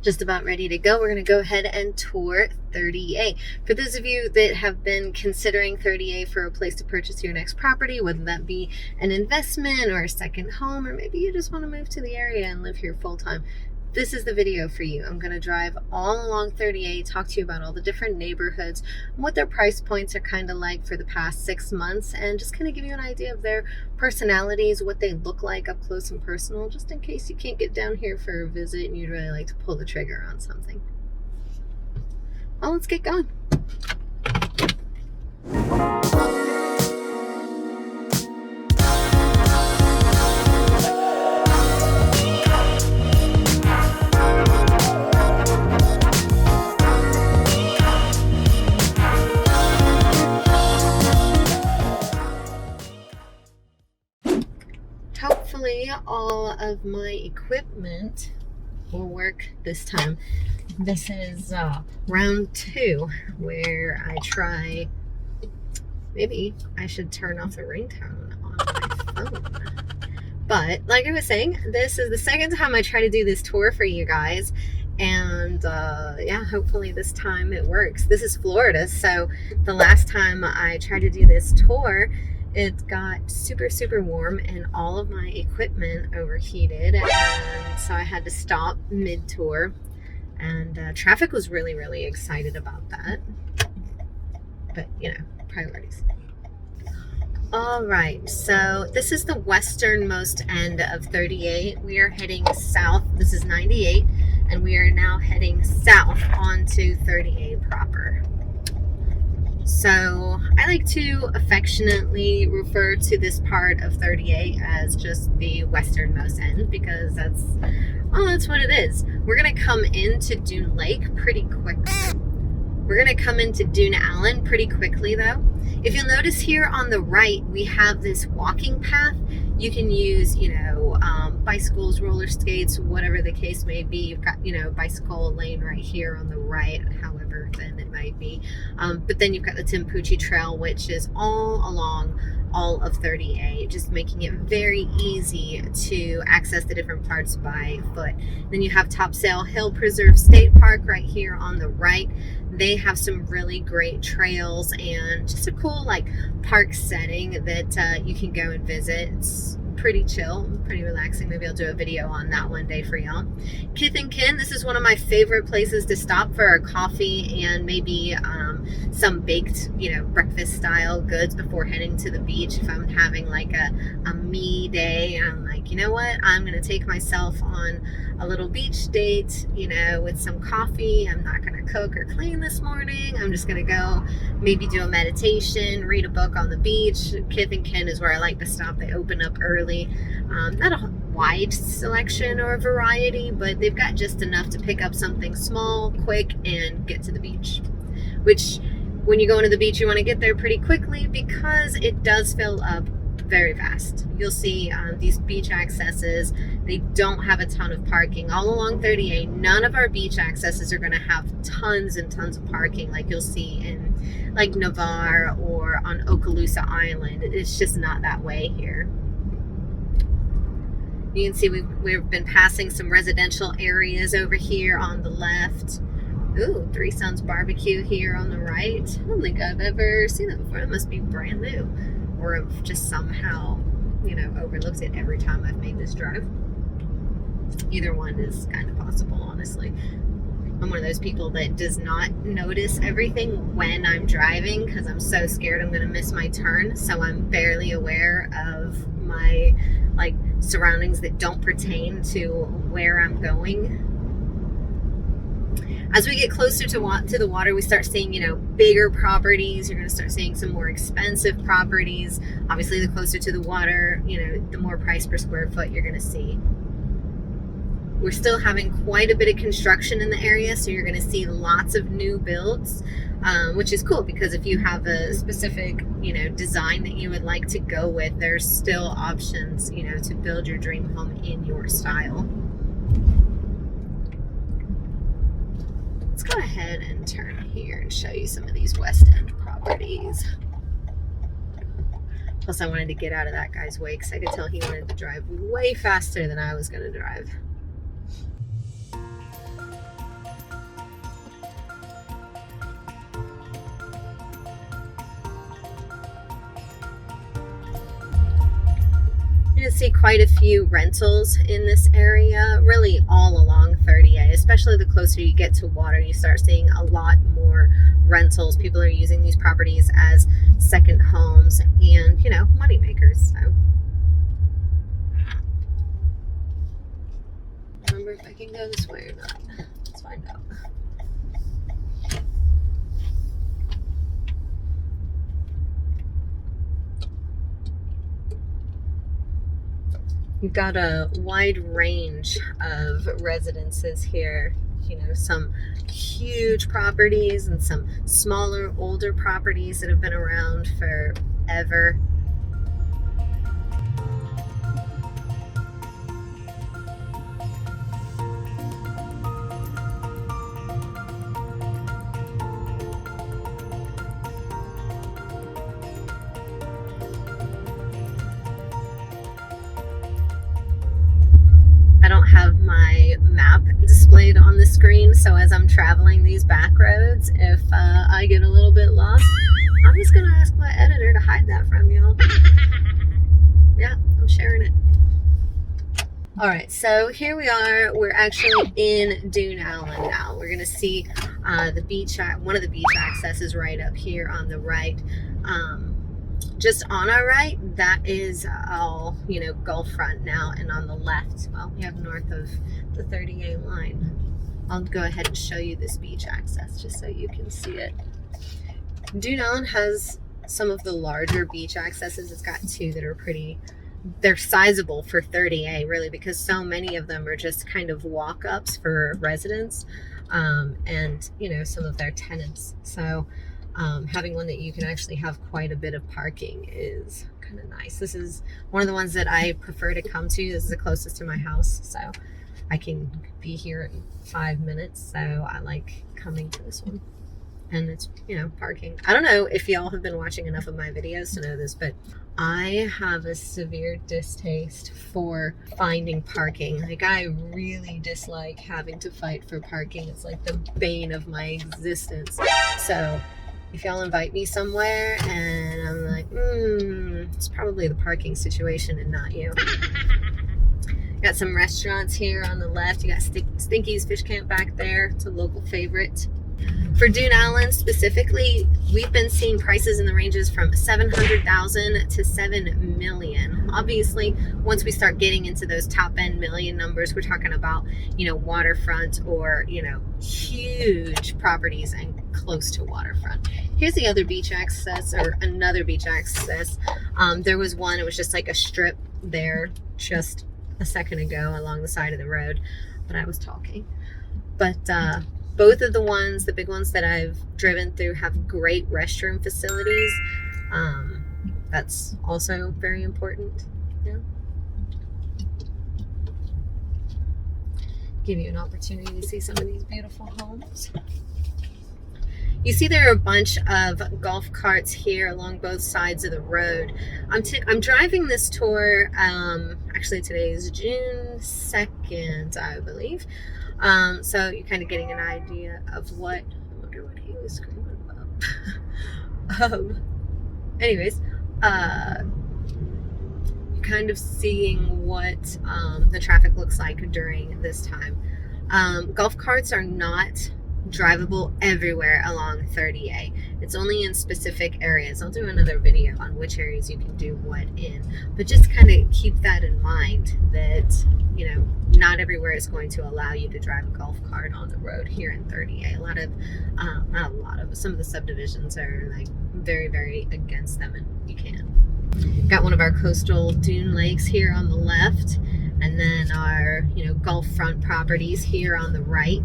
Just about ready to go. We're going to go ahead and tour 30A. For those of you that have been considering 30A for a place to purchase your next property, whether that be an investment or a second home, or maybe you just want to move to the area and live here full time, this is the video for you. I'm going to drive all along 30A, talk to you about all the different neighborhoods, what their price points are kind of like for the past 6 months, and just kind of give you an idea of their personalities, what they look like up close and personal, just in case you can't get down here for a visit and you'd really like to pull the trigger on something. Well, let's get going. Hopefully all of my equipment will work this time. This is round 2 where I try, maybe I should turn off the ringtone on my phone. But like I was saying, this is the second time I try to do this tour for you guys. And yeah, hopefully this time it works. This is Florida, so the last time I tried to do this tour, it got super warm and all of my equipment overheated, and so I had to stop mid-tour, and traffic was really excited about that, but you know, priorities. All right, so this is the westernmost end of 38. We are heading south. This is 98, and we are now heading south onto 38 proper. So I like to affectionately refer to this part of 38 as just the westernmost end, because that's what it is. We're gonna come into Dune Lake pretty quickly. We're gonna come into Dune Allen pretty quickly though. If you'll notice here on the right, we have this walking path. You can use, bicycles, roller skates, whatever the case may be. You've got, bicycle lane right here on the right, however thin it might be. But then you've got the Timpucci Trail, which is all along all of 30A, just making it very easy to access the different parts by foot. Then you have Topsail Hill Preserve State Park right here on the right. They have some really great trails and just a cool park setting that you can go and visit. It's pretty chill, pretty relaxing. Maybe I'll do a video on that one day for y'all. Kith and Kin, this is one of my favorite places to stop for a coffee and maybe some baked, breakfast style goods before heading to the beach. If I'm having a me day, I'm like, you know what, I'm gonna take myself on a little beach date, with some coffee. I'm not gonna cook or clean this morning. I'm just gonna go maybe do a meditation, read a book on the beach. Kith and Kin is where I like to stop. They open up early. Not a wide selection or variety, but they've got just enough to pick up something small, quick, and get to the beach. Which, when you go into the beach, you want to get there pretty quickly because it does fill up very fast. You'll see these beach accesses, they don't have a ton of parking. All along 38, none of our beach accesses are going to have tons and tons of parking like you'll see in Navarre or on Okaloosa Island. It's just not that way here. You can see we've been passing some residential areas over here on the left. Ooh, Three Sons Barbecue here on the right. I don't think I've ever seen that before. It must be brand new, or I've just somehow, overlooked it every time I've made this drive. Either one is kind of possible, honestly. I'm one of those people that does not notice everything when I'm driving because I'm so scared I'm going to miss my turn. So I'm barely aware of my surroundings that don't pertain to where I'm going. As we get closer to the water, we start seeing, bigger properties. You're going to start seeing some more expensive properties. Obviously, the closer to the water, the more price per square foot you're going to see. We're still having quite a bit of construction in the area, so you're going to see lots of new builds, which is cool because if you have a specific, design that you would like to go with, there's still options, to build your dream home in your style. Let's go ahead and turn here and show you some of these West End properties. Plus, I wanted to get out of that guy's way because I could tell he wanted to drive way faster than I was going to drive. You're going to see quite a few rentals in this area, really all along 30A, especially the closer you get to water. You start seeing a lot more rentals. People are using these properties as second homes and, you know, money makers. So, remember if I can go this way or not. Let's find out. You've got a wide range of residences here. You know, some huge properties and some smaller, older properties that have been around forever. I don't have my map displayed on the screen, so as I'm traveling these back roads, if I get a little bit lost, I'm just gonna ask my editor to hide that from y'all. Yeah, I'm sharing it. All right, so here we are. We're actually in Dune Allen now. We're gonna see the beach. One of the beach accesses right up here on the right. Just on our right, that is all, you know, Gulf Front now, and on the left, well, we have north of the 30A line. I'll go ahead and show you this beach access just so you can see it. Dune Allen has some of the larger beach accesses. It's got two that are they're sizable for 30A, really, because so many of them are just kind of walk-ups for residents and, you know, some of their tenants. So having one that you can actually have quite a bit of parking is kind of nice. This is one of the ones that I prefer to come to. This is the closest to my house, so I can be here in 5 minutes. So I like coming to this one. And it's, you know, parking. I don't know if y'all have been watching enough of my videos to know this, but I have a severe distaste for finding parking. Like, I really dislike having to fight for parking. It's like the bane of my existence. So if y'all invite me somewhere and I'm like, it's probably the parking situation and not you. Got some restaurants here on the left. You got Stinky's Fish Camp back there. It's a local favorite. For Dune Allen specifically, we've been seeing prices in the ranges from $700,000 to $7 million. Obviously, once we start getting into those top end million numbers, we're talking about, you know, waterfront or, you know, huge properties and close to waterfront. Here's the other beach access, or another beach access. There was one, it was just like a strip there just a second ago along the side of the road, but I was talking. But both of the ones, the big ones that I've driven through, have great restroom facilities. That's also very important. Yeah. Give you an opportunity to see some of these beautiful homes. You see there are a bunch of golf carts here along both sides of the road. I'm driving this tour, actually today is June 2nd, I believe. So you're kind of getting an idea of what, I wonder what he was screaming about. Anyways, kind of seeing what the traffic looks like during this time. Golf carts are not drivable everywhere along 30A. It's only in specific areas. I'll do another video on which areas you can do what in, but just kind of keep that in mind that, you know, not everywhere is going to allow you to drive a golf cart on the road here in 30A. Some of the subdivisions are like very, very against them, and you can. Got one of our coastal dune lakes here on the left, and then our, you know, Gulf front properties here on the right.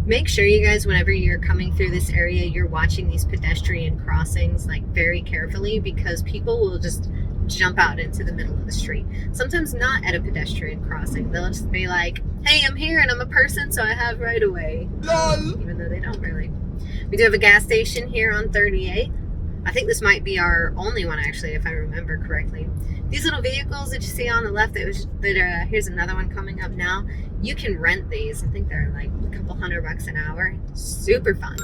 Make sure you guys, whenever you're coming through this area, you're watching these pedestrian crossings like very carefully, because people will just jump out into the middle of the street. Sometimes not at a pedestrian crossing. They'll just be like, hey, I'm here and I'm a person, so I have right of way. Even though they don't really. We do have a gas station here on 38. I think this might be our only one, actually, if I remember correctly. These little vehicles that you see on the left, here's another one coming up now. You can rent these. I think they're like a couple $100 an hour. Super fun.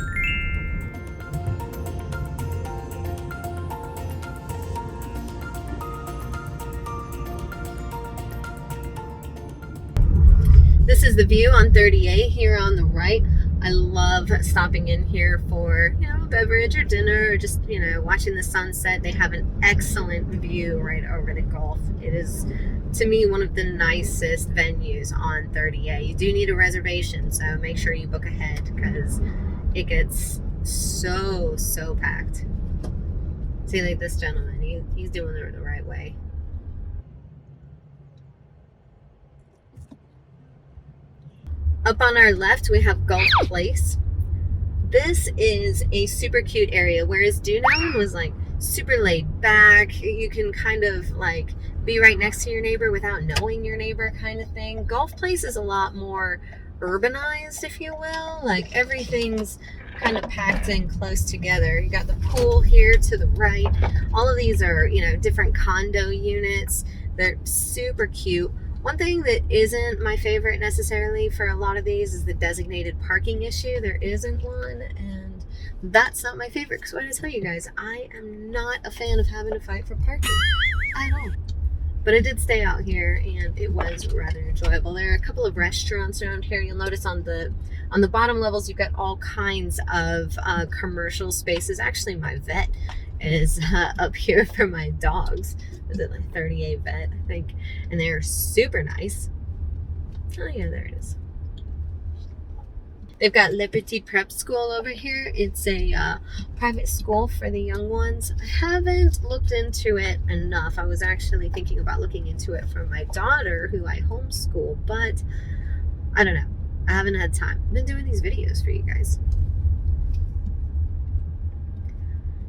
This is the view on 38 here on the right. I love stopping in here for, a beverage or dinner, or just, watching the sunset. They have an excellent view right over the Gulf. It is, to me, one of the nicest venues on 38. You do need a reservation, so make sure you book ahead, because it gets so packed. See, like this gentleman, he's doing it the right way. Up on our left, we have Gulf Place. This is a super cute area, whereas Dune Allen was like super laid back. You can kind of like be right next to your neighbor without knowing your neighbor kind of thing. Gulf Place is a lot more urbanized, if you will. Like everything's kind of packed in close together. You got the pool here to the right. All of these are, different condo units. They're super cute. One thing that isn't my favorite necessarily for a lot of these is the designated parking issue. There isn't one, and that's not my favorite, because what I tell you guys, I am not a fan of having to fight for parking at all. But I did stay out here, and it was rather enjoyable. There are a couple of restaurants around here. You'll notice on the bottom levels, you've got all kinds of commercial spaces. Actually, my vet is up here for my dogs. Is it like 38 vet, I think? And they're super nice. Oh yeah, there it is. They've got Liberty Prep School over here. It's a private school for the young ones. I haven't looked into it enough. I was actually thinking about looking into it for my daughter, who I homeschool, but I don't know. I haven't had time. I've been doing these videos for you guys.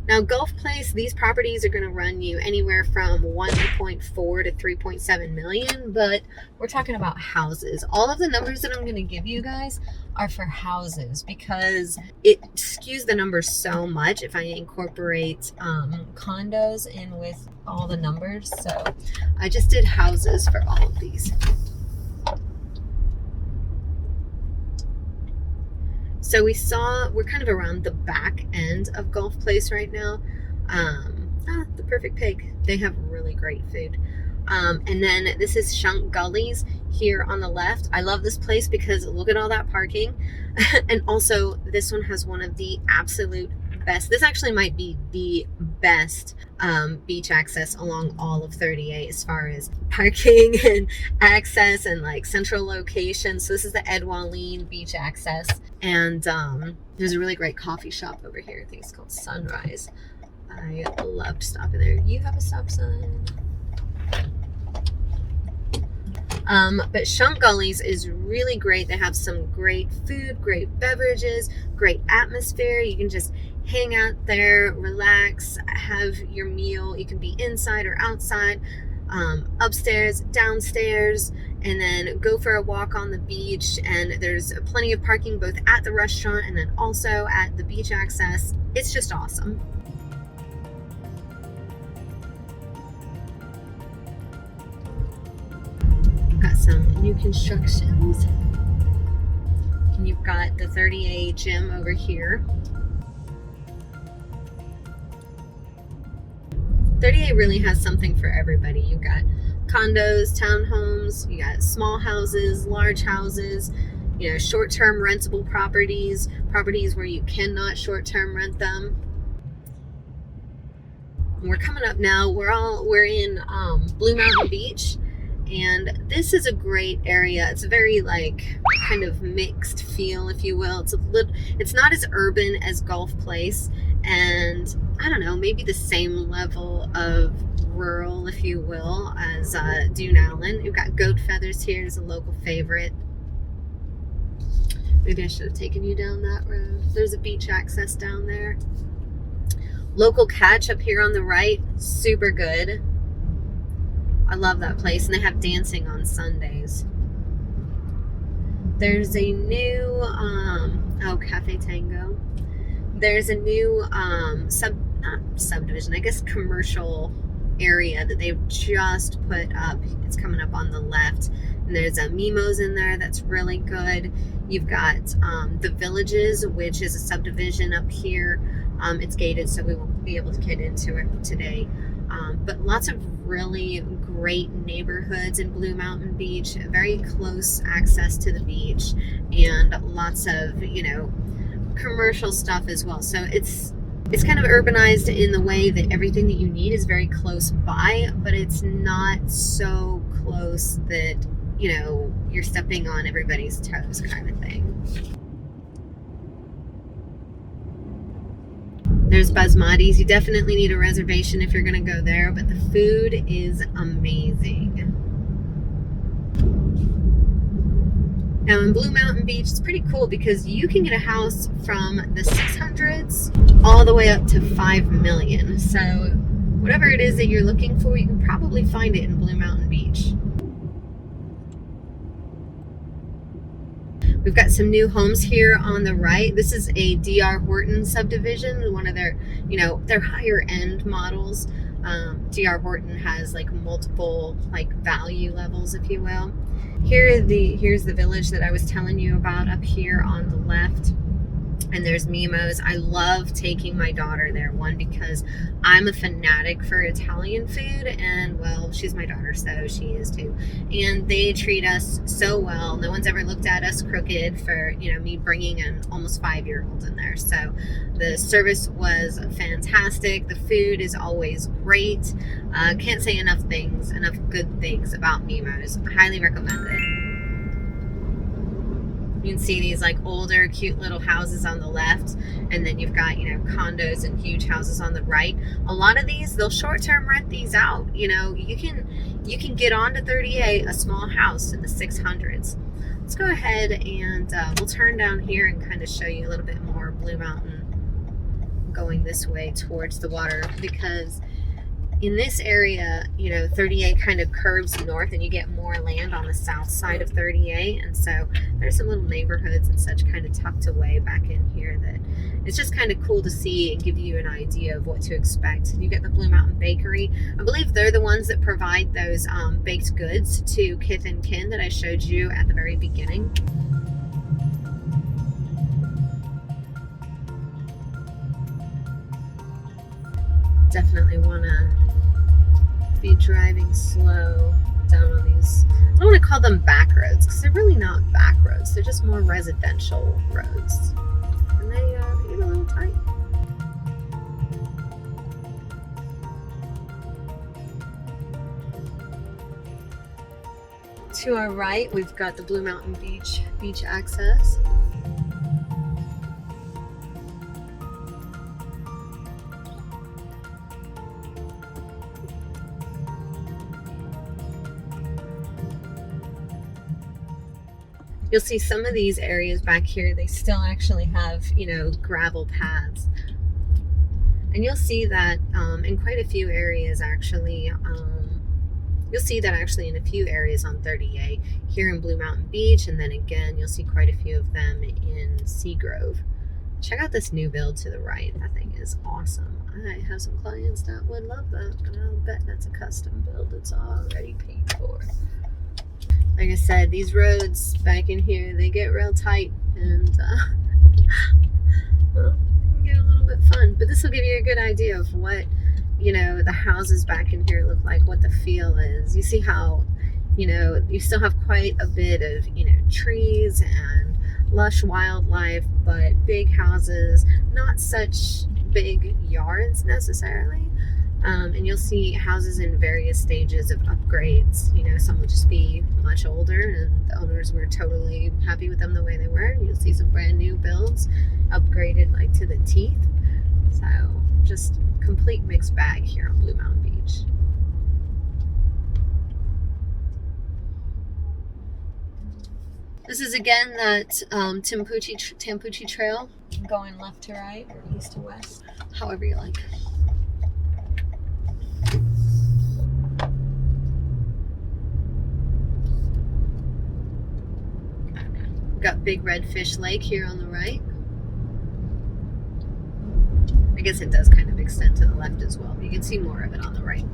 Now, Gulf Place, these properties are going to run you anywhere from 1.4 to 3.7 million, but we're talking about houses. All of the numbers that I'm going to give you guys are for houses, because it skews the numbers so much if I incorporate condos in with all the numbers. So I just did houses for all of these. So we're kind of around the back end of Gulf Place right now. The Perfect Pig. They have really great food. And then this is Shunk Gullies here on the left. I love this place because look at all that parking. And also this one has one of the absolute best. This actually might be the best beach access along all of 38 as far as parking and access and like central location. So this is the Edwaline beach access, and there's a really great coffee shop over here. I think it's called Sunrise. I loved stopping there. You have a stop sign. But Shunk Gullies is really great. They have some great food, great beverages, great atmosphere. You can just hang out there, relax, have your meal. You can be inside or outside, upstairs, downstairs, and then go for a walk on the beach. And there's plenty of parking both at the restaurant and then also at the beach access. It's just awesome. Got some new constructions, and you've got the 38 gym over here. 38 really has something for everybody. You've got condos, townhomes, you got small houses, large houses, short-term rentable properties where you cannot short-term rent them. We're coming up now. We're in Blue Mountain Beach. And this is a great area. It's a very kind of mixed feel, if you will. It's not as urban as Gulf Place, and I don't know, maybe the same level of rural, if you will, as Dune Allen. You've got goat feathers here as a local favorite. Maybe I should have taken you down that road. There's a beach access down there. Local Catch up here on the right, super good. I love that place, and they have dancing on Sundays. There's a new Cafe Tango. There's a new not subdivision, I guess commercial area that they've just put up. It's coming up on the left, and there's a Mimo's in there that's really good. You've got the Villages, which is a subdivision up here. It's gated, so we won't be able to get into it today. But lots of really great neighborhoods in Blue Mountain Beach, very close access to the beach, and lots of, commercial stuff as well. So it's kind of urbanized in the way that everything that you need is very close by, but it's not so close that, you're stepping on everybody's toes kind of thing. There's Basmati's. You definitely need a reservation if you're going to go there, but the food is amazing. Now in Blue Mountain Beach, it's pretty cool because you can get a house from the 600s all the way up to 5 million. So whatever it is that you're looking for, you can probably find it in Blue Mountain Beach. We've got some new homes here on the right. This is a D.R. Horton subdivision, one of their, their higher end models. D.R. Horton has like multiple value levels, if you will. Here's the village that I was telling you about up here on the left. And there's Mimo's. I love taking my daughter there, one, because I'm a fanatic for Italian food, and well, she's my daughter, so she is too. And they treat us so well. No one's ever looked at us crooked for, me bringing an almost 5-year-old in there. So the service was fantastic. The food is always great. Can't say enough good things about Mimo's. I highly recommend it. You can see these older, cute little houses on the left, and then you've got, condos and huge houses on the right. A lot of these, they'll short-term rent these out. You can get onto 38, a small house in the 600s. Let's go ahead and we'll turn down here and kind of show you a little bit more Blue Mountain going this way towards the water, because in this area, 38 kind of curves north, and you get more land on the south side of 38. And so there's some little neighborhoods and such kind of tucked away back in here that it's just kind of cool to see and give you an idea of what to expect. You get the Blue Mountain Bakery. I believe they're the ones that provide those baked goods to Kith and Kin that I showed you at the very beginning. Definitely want to be driving slow down on these. I don't want to call them back roads because they're really not back roads. They're just more residential roads, and they get a little tight. To our right, we've got the Blue Mountain beach access. You'll see some of these areas back here, they still actually have, gravel paths. And you'll see that in quite a few areas, actually. You'll see that actually in a few areas on 38, here in Blue Mountain Beach, and then again, you'll see quite a few of them in Seagrove. Check out this new build to the right. That thing is awesome. I have some clients that would love that, but I'll bet that's a custom build. It's already paid for. Like I said, these roads back in here, they get real tight, and well, they can get a little bit fun. But this will give you a good idea of what, the houses back in here look like, what the feel is. You see how, you still have quite a bit of, trees and lush wildlife, but big houses, not such big yards necessarily. And you'll see houses in various stages of upgrades. Some will just be much older, and the owners were totally happy with them the way they were. You'll see some brand new builds, upgraded to the teeth. So just complete mixed bag here on Blue Mountain Beach. This is again that Tampucci Trail, going left to right or east to west, however you like. Got Big Redfish Lake here on the right. I guess it does kind of extend to the left as well, but you can see more of it on the right.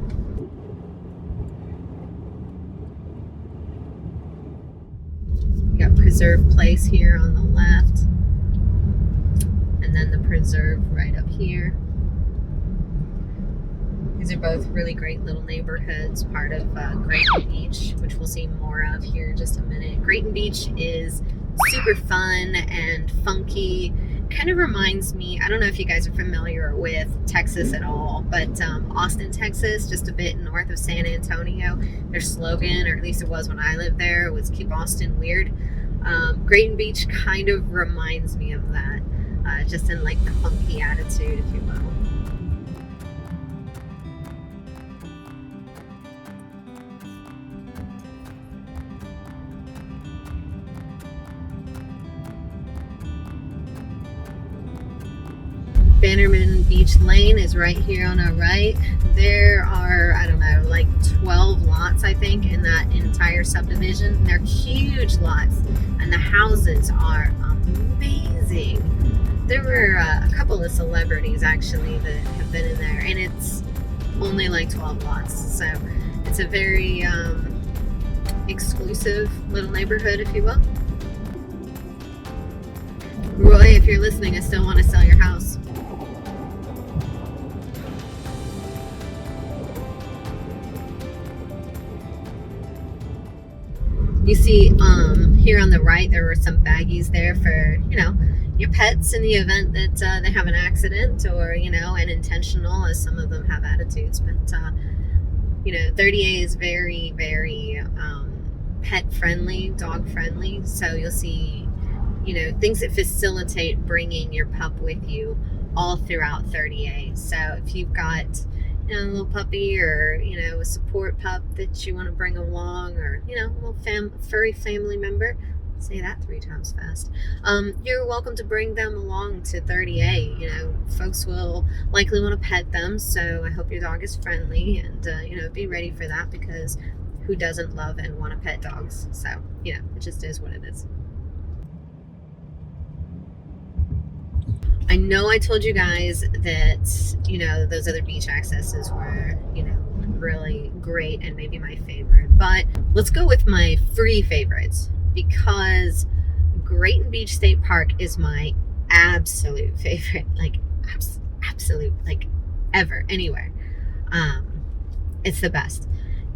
You got Preserve Place here on the left, and then the Preserve right up here. These are both really great little neighborhoods, part of Grayton Beach, which we'll see more of here in just a minute. Grayton Beach is super fun and funky. Kind of reminds me, I don't know if you guys are familiar with Texas at all, but Austin, Texas, just a bit north of San Antonio. Their slogan, or at least it was when I lived there, was "Keep Austin Weird." Grayton Beach kind of reminds me of that, just in like the funky attitude, if you will. Bannerman Beach Lane is right here on our right. There are, I don't know, like 12 lots, I think, in that entire subdivision. They're huge lots, and the houses are amazing. There were a couple of celebrities, actually, that have been in there, and it's only like 12 lots. So it's a very exclusive little neighborhood, if you will. Roy, if you're listening, I still want to sell your house. You see here on the right, there were some baggies there for, you know, your pets in the event that they have an accident, or, you know, unintentional, as some of them have attitudes. But, you know, 30A is very, very pet friendly, dog friendly. So you'll see, you know, things that facilitate bringing your pup with you all throughout 30A. So if you've got, you know, a little puppy, or, you know, a support pup that you want to bring along, or, you know, a little furry family member, say that 3 times fast, you're welcome to bring them along to 30A. You know, folks will likely want to pet them, so I hope your dog is friendly, and, you know, be ready for that, because who doesn't love and want to pet dogs? So, you know, it just is what it is. I know I told you guys that, you know, those other beach accesses were, you know, really great and maybe my favorite, but let's go with my free favorites, because Grayton Beach State Park is my absolute favorite, like absolute, like ever, anywhere. It's the best.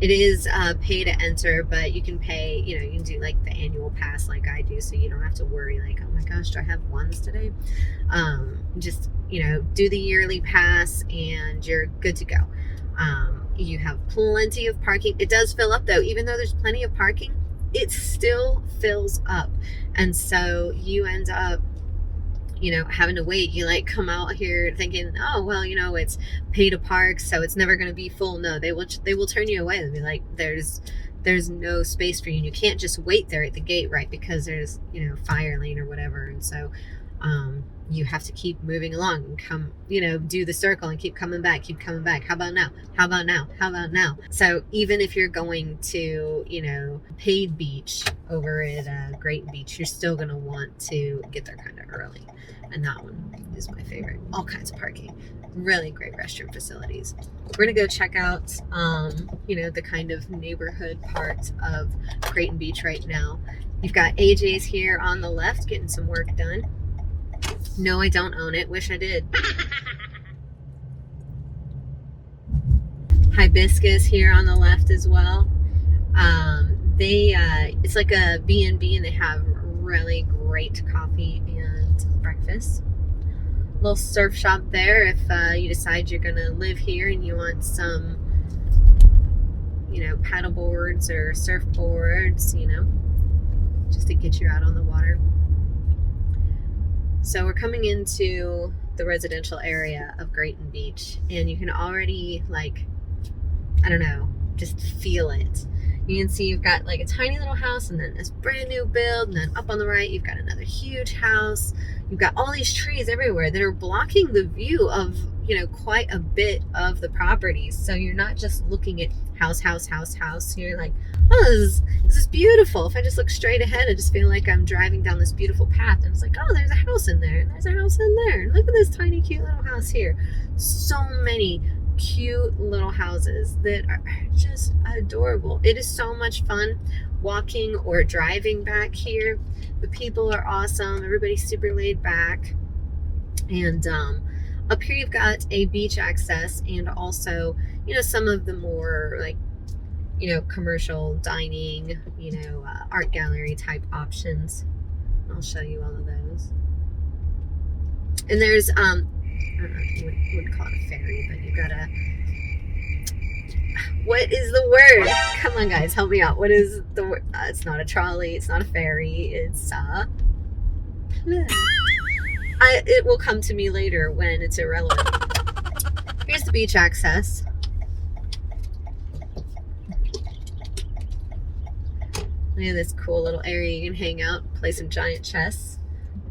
It is pay to enter, but you can pay, you know, you can do like the annual pass like I do, so you don't have to worry like, oh my gosh, do I have ones today? Just, you know, do the yearly pass and you're good to go. You have plenty of parking. It does fill up though, even though there's plenty of parking, it still fills up. And so you end up, you know, having to wait. You like come out here thinking, oh, well, you know, it's pay to park, so it's never going to be full. No, they will turn you away. They'll be like, there's no space for you, and you can't just wait there at the gate, right? Because there's, you know, fire lane or whatever. And so you have to keep moving along and come, you know, do the circle and keep coming back. How about now? How about now? How about now? So even if you're going to, you know, paid beach over at Grayton Beach, you're still going to want to get there kind of early. And that one is my favorite. All kinds of parking, really great restroom facilities. We're gonna go check out, you know, the kind of neighborhood part of Grayton Beach right now. You've got AJ's here on the left getting some work done. No, I don't own it. Wish I did. Hibiscus here on the left as well. It's like a B&B, and they have really great coffee and breakfast. Little surf shop there if you decide you're gonna live here and you want some, you know, paddle boards or surfboards, you know, just to get you out on the water. So we're coming into the residential area of Grayton Beach, and you can already, like, I don't know, just feel it. You can see you've got like a tiny little house, and then this brand new build, and then up on the right you've got another huge house. You've got all these trees everywhere that are blocking the view of, you know, quite a bit of the properties. So you're not just looking at house, house, house, house. You're like, oh, this is beautiful. If I just look straight ahead, I just feel like I'm driving down this beautiful path, and it's like, oh, there's a house in there, and there's a house in there, and look at this tiny cute little house here. So many cute little houses that are just adorable. It is so much fun walking or driving back here. The people are awesome. Everybody's super laid back. And up here you've got a beach access, and also, you know, some of the more like, you know, commercial dining, you know, art gallery type options. I'll show you all of those. And there's I don't know if you would call it a ferry, but you've got a, what is the word? Come on, guys, help me out. What is the word? It's not a trolley. It's not a ferry. It's it will come to me later when it's irrelevant. Here's the beach access. Look at this cool little area you can hang out, play some giant chess.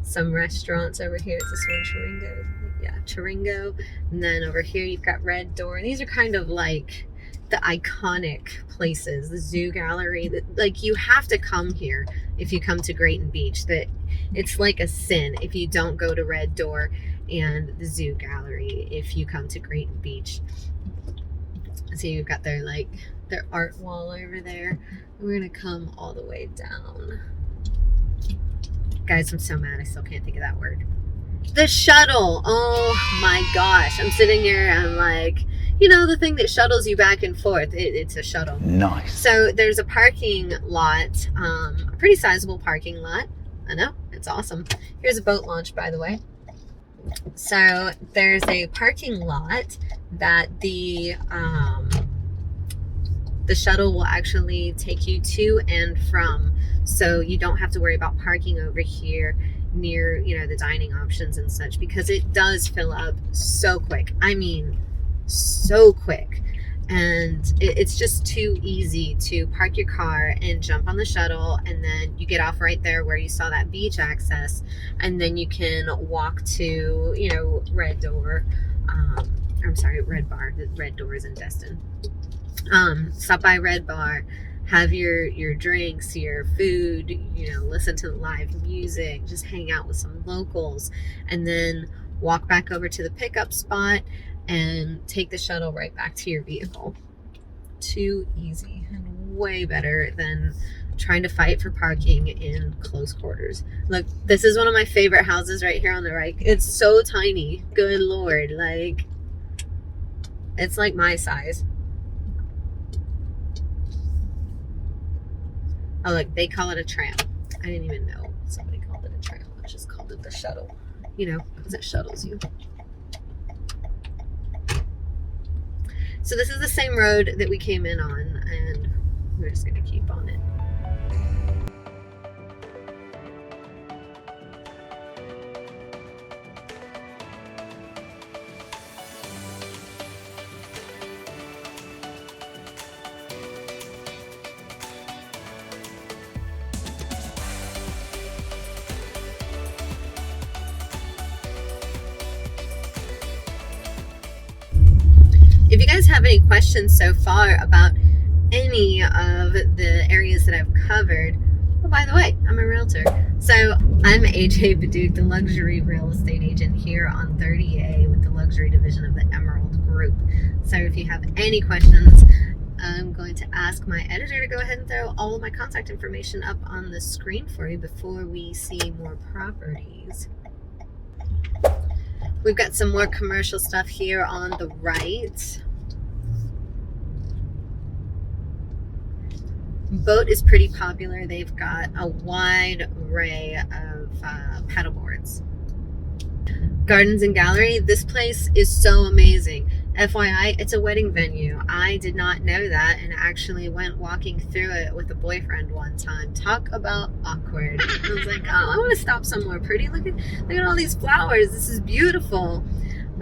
Some restaurants over here. Is this one Chiringo? Yeah, Chiringo. And then over here you've got Red Door. And these are kind of like the iconic places. The Zoo Gallery. That, like, you have to come here if you come to Grayton Beach. That it's like a sin if you don't go to Red Door and the Zoo Gallery if you come to Grayton Beach. So you've got their art wall over there. We're gonna come all the way down. Guys, I'm so mad. I still can't think of that word. The shuttle. Oh my gosh. I'm sitting here and I'm like, you know, the thing that shuttles you back and forth. It's a shuttle. Nice. So there's a parking lot, a pretty sizable parking lot. I know, it's awesome. Here's a boat launch, by the way. So there's a parking lot that the shuttle will actually take you to and from. So you don't have to worry about parking over here near, you know, the dining options and such, because it does fill up so quick. I mean, so quick. And it's just too easy to park your car and jump on the shuttle, and then you get off right there where you saw that beach access, and then you can walk to, you know, Red Door. I'm sorry, Red Bar. The Red Door is in Destin. Stop by Red Bar, have your drinks, your food, you know, listen to the live music, just hang out with some locals, and then walk back over to the pickup spot and take the shuttle right back to your vehicle. Too easy and way better than trying to fight for parking in close quarters. Look, this is one of my favorite houses right here on the right. It's so tiny. Good Lord. Like, it's like my size. Oh, look, they call it a tram. I didn't even know somebody called it a tram. I just called it the shuttle, you know, because it shuttles you. So this is the same road that we came in on, and we're just going to keep on it. If you guys have any questions so far about any of the areas that I've covered, oh, by the way, I'm a realtor. So I'm AJ BEDDOUK, the luxury real estate agent here on 30A with the luxury division of the Emerald Group. So if you have any questions, I'm going to ask my editor to go ahead and throw all of my contact information up on the screen for you before we see more properties. We've got some more commercial stuff here on the right. Boat is pretty popular. They've got a wide array of paddle boards. Gardens and Gallery. This place is so amazing. FYI, it's a wedding venue. I did not know that, and actually went walking through it with a boyfriend one time. Talk about awkward. I was like, oh, I want to stop somewhere pretty. Look at all these flowers. This is beautiful.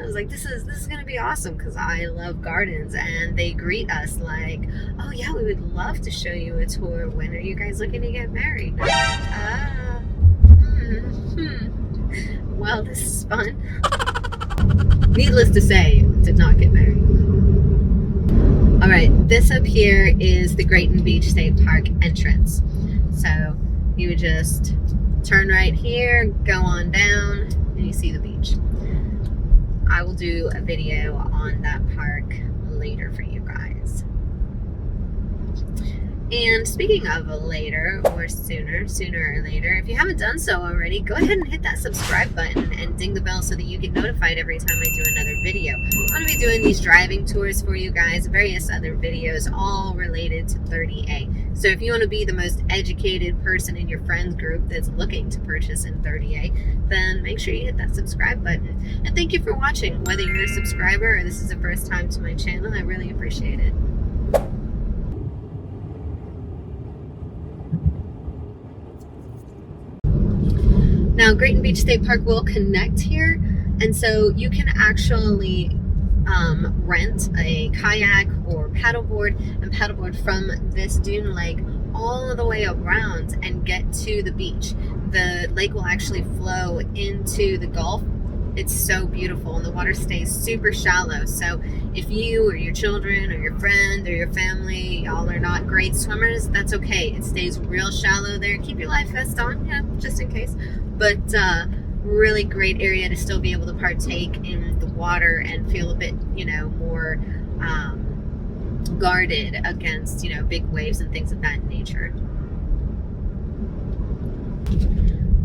I was like, this is gonna be awesome because I love gardens, and they greet us like, oh yeah, we would love to show you a tour. When are you guys looking to get married? And I'm like, well, this is fun. Needless to say, did not get married. All right, this up here is the Grayton Beach State Park entrance. So you would just turn right here, go on down, and you see the beach. I will do a video on that park later for you guys. And speaking of later, or sooner or later, if you haven't done so already, go ahead and hit that subscribe button and ding the bell so that you get notified every time I do another video. I'm going to be doing these driving tours for you guys, various other videos, all related to 30A. So if you want to be the most educated person in your friends group that's looking to purchase in 30A, then make sure you hit that subscribe button. And thank you for watching. Whether you're a subscriber or this is the first time to my channel, I really appreciate it. Now, Grayton Beach State Park will connect here, and so you can actually rent a kayak or paddleboard from this dune lake all the way around and get to the beach. The lake will actually flow into the Gulf. It's so beautiful, and the water stays super shallow. So if you or your children or your friend or your family, y'all are not great swimmers, that's okay. It stays real shallow there. Keep your life vest on, just in case. But really great area to still be able to partake in the water and feel a bit, more guarded against, big waves and things of that nature.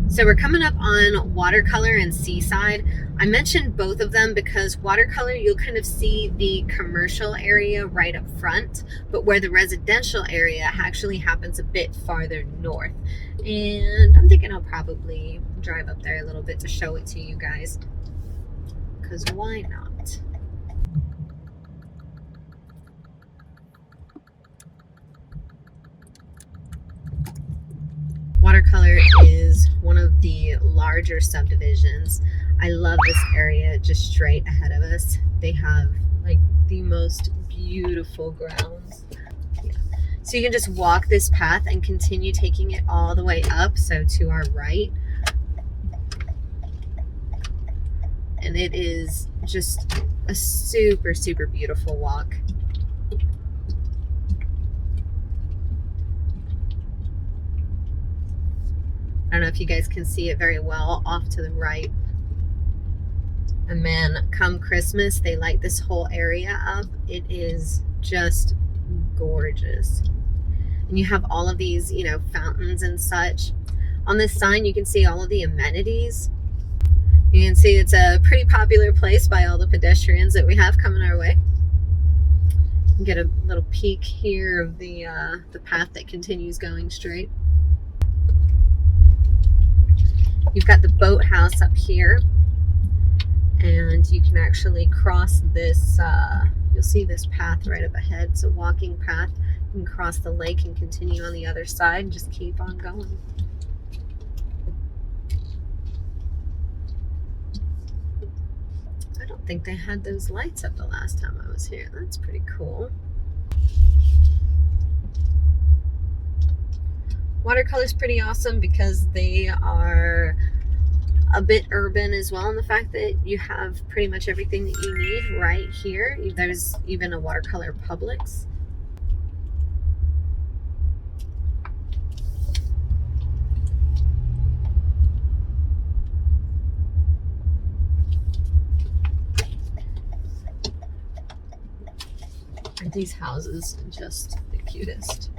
So we're coming up on Watercolor and Seaside. I mentioned both of them because Watercolor, you'll kind of see the commercial area right up front, but where the residential area actually happens a bit farther north. And I'm thinking I'll probably drive up there a little bit to show it to you guys, because why not? Watercolor is one of the larger subdivisions. I love this area just straight ahead of us. They have like the most beautiful grounds. Yeah. So you can just walk this path and continue taking it all the way up, so to our right. And it is just a super, super beautiful walk. I don't know if you guys can see it very well off to the right. And man, come Christmas, they light this whole area up. It is just gorgeous. And you have all of these, fountains and such. On this sign, you can see all of the amenities. You can see it's a pretty popular place by all the pedestrians that we have coming our way. You can get a little peek here of the path that continues going straight. You've got the boathouse up here, and you can actually cross this, you'll see this path right up ahead. It's a walking path. You can cross the lake and continue on the other side and just keep on going. I don't think they had those lights up the last time I was here. That's pretty cool. Watercolor is pretty awesome because they are a bit urban as well, in the fact that you have pretty much everything that you need right here. There's even a Watercolor Publix. And these houses are just the cutest.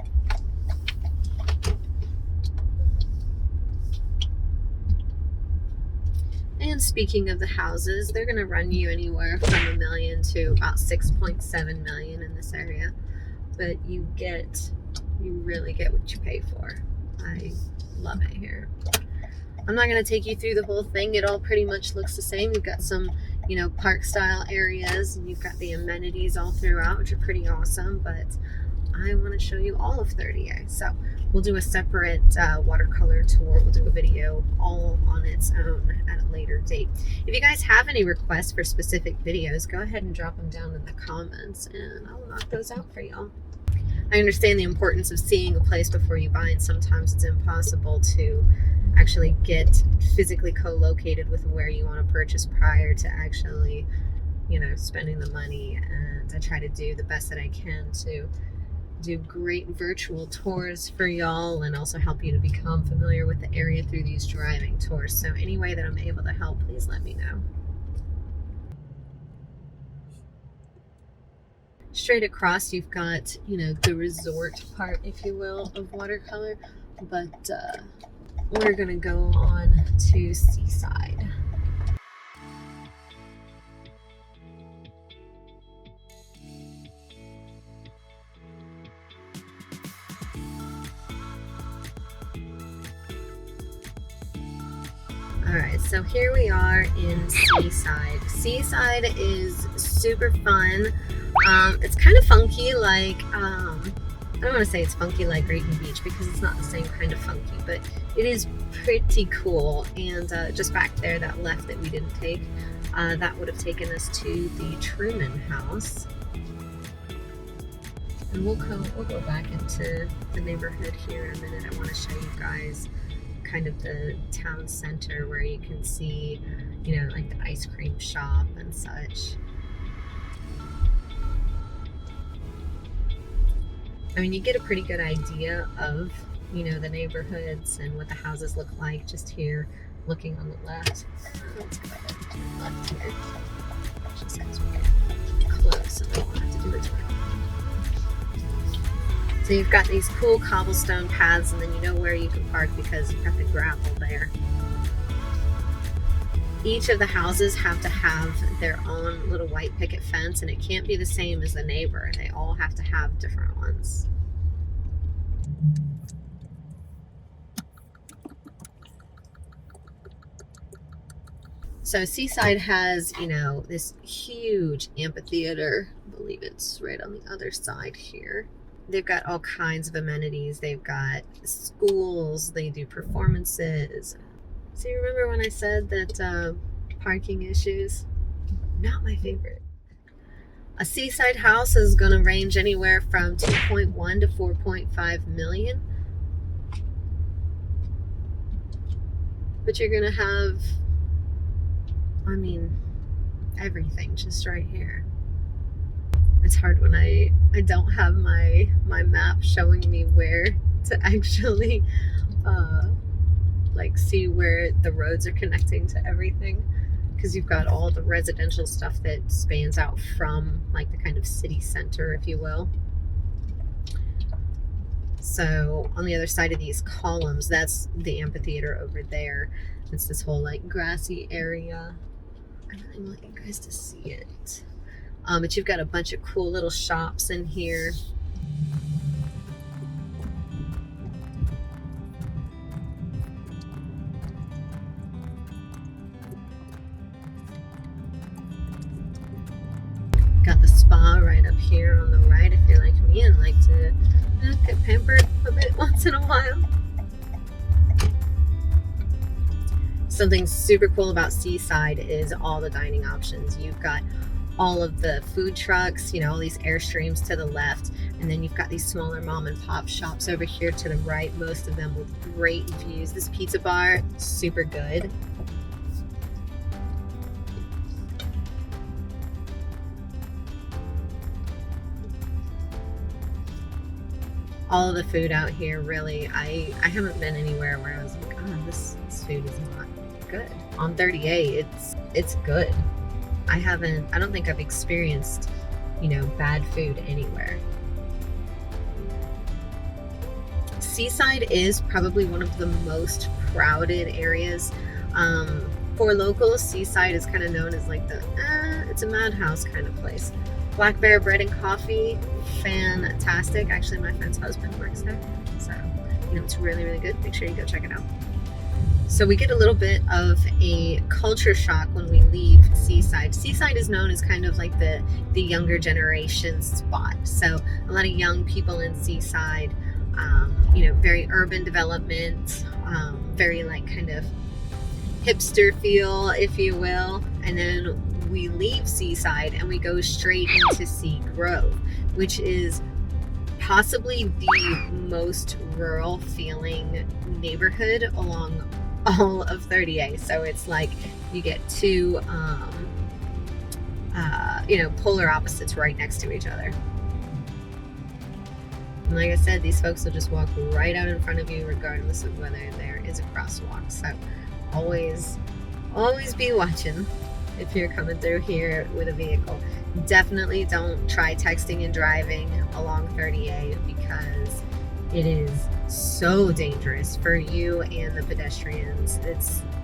And speaking of the houses, they're going to run you anywhere from $1 million to about $6.7 million in this area. But you really get what you pay for. I love it here. I'm not going to take you through the whole thing. It all pretty much looks the same. You've got some, park style areas, and you've got the amenities all throughout, which are pretty awesome. But I want to show you all of 30A. So We'll do a separate watercolor tour. We'll do a video all on its own at a later date. If you guys have any requests for specific videos, go ahead and drop them down in the comments and I'll knock those out for y'all. I understand the importance of seeing a place before you buy, and sometimes it's impossible to actually get physically co-located with where you want to purchase prior to actually, you know, spending the money. And I try to do the best that I can to do great virtual tours for y'all and also help you to become familiar with the area through these driving tours. So any way that I'm able to help, please let me know. Straight across, you've got, you know, the resort part, if you will, of watercolor, but we're gonna go on to Seaside. Alright, so here we are in Seaside. Seaside is super fun. It's kind of funky, like, I don't want to say it's funky like Grayton Beach because it's not the same kind of funky, but it is pretty cool. And just back there, that left that we didn't take, that would have taken us to the Truman House. And we'll go back into the neighborhood here in a minute. I want to show you guys kind of the town center where you can see, you know, like the ice cream shop and such. I mean, you get a pretty good idea of, you know, the neighborhoods and what the houses look like just here looking on the left. Let's go ahead and turn left here. She says we're close and we won't have to do a turn. So you've got these cool cobblestone paths, and then you know where you can park because you've got the gravel there. Each of the houses have to have their own little white picket fence, and it can't be the same as the neighbor. They all have to have different ones. So Seaside has, you know, this huge amphitheater. I believe it's right on the other side here. They've got all kinds of amenities. They've got schools. They do performances. So you remember when I said that parking issues? Not my favorite. A seaside house is going to range anywhere from 2.1 to 4.5 million. But you're going to have, I mean, everything just right here. It's hard when I don't have my map showing me where to actually like see where the roads are connecting to everything, because you've got all the residential stuff that spans out from like the kind of city center, if you will. So on the other side of these columns, that's the amphitheater over there. It's this whole like grassy area. I really want you guys to see it. But you've got a bunch of cool little shops in here. Got the spa right up here on the right if you're like me and like to get pampered a bit once in a while. Something super cool about Seaside is all the dining options. You've got all of the food trucks, you know, all these Airstreams to the left, and then you've got these smaller mom and pop shops over here to the right, most of them with great views. This pizza bar, super good. All of the food out here, really, I haven't been anywhere where I was like, oh, this food is not good. On 38, it's good. I don't think I've experienced, you know, bad food anywhere. Seaside is probably one of the most crowded areas. For locals, Seaside is kind of known as like it's a madhouse kind of place. Black Bear Bread and Coffee, fantastic. Actually, my friend's husband works there, so you know it's really, really good. Make sure you go check it out. So we get a little bit of a culture shock when we leave Seaside. Seaside is known as kind of like the younger generation spot. So a lot of young people in Seaside very urban development, very like kind of hipster feel, if you will. And then we leave Seaside and we go straight into Sea Grove, which is possibly the most rural feeling neighborhood along all of 30A. So it's like you get two polar opposites right next to each other. And like I said, these folks will just walk right out in front of you regardless of whether there is a crosswalk. So always be watching if you're coming through here with a vehicle. Definitely don't try texting and driving along 30A because it is so dangerous for you and the pedestrians.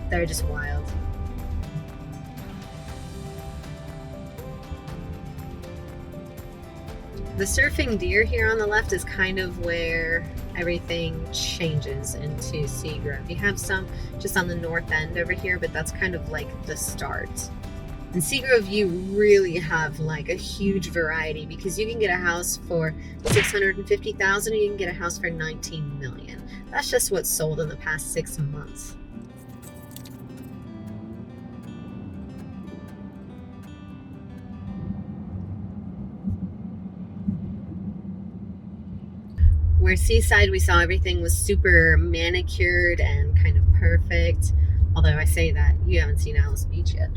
They're just wild. The surfing deer here on the left is kind of where everything changes into Sea Grove. You have some just on the north end over here, but that's kind of like the start. In Sea Grove, you really have like a huge variety because you can get a house for $650,000 and you can get a house for $19 million. That's just what's sold in the past 6 months. Where Seaside, we saw everything was super manicured and kind of perfect. Although I say that, you haven't seen Alice Beach yet.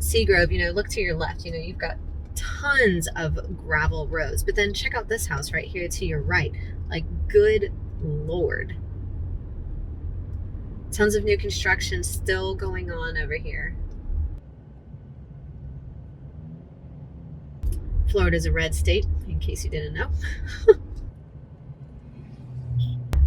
Sea Grove, look to your left. You've got tons of gravel roads. But then check out this house right here to your right. Like, good Lord. Tons of new construction still going on over here. Florida's a red state, in case you didn't know.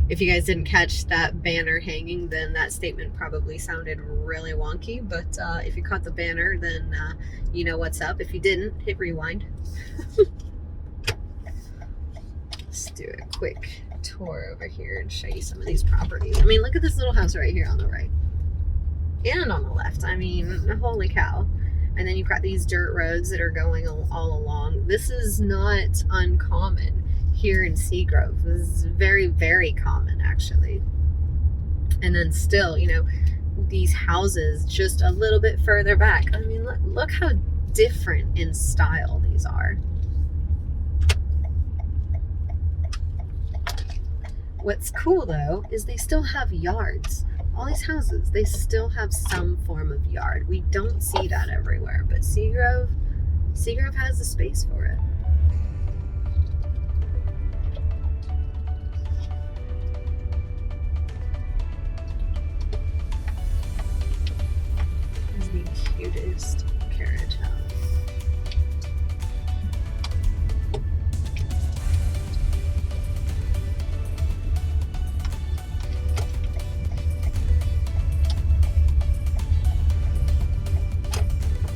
If you guys didn't catch that banner hanging, then that statement probably sounded really wonky. But if you caught the banner, then you know what's up. If you didn't, hit rewind. Let's do a quick tour over here and show you some of these properties. I mean, look at this little house right here on the right. And on the left. I mean, holy cow. And then you've got these dirt roads that are going all along. This is not uncommon here in Sea Grove. This is very, very common, actually. And then still, these houses just a little bit further back. I mean, look how different in style these are. What's cool, though, is they still have yards. All these houses, they still have some form of yard. We don't see that everywhere, but Sea Grove has the space for it. The cutest carriage house.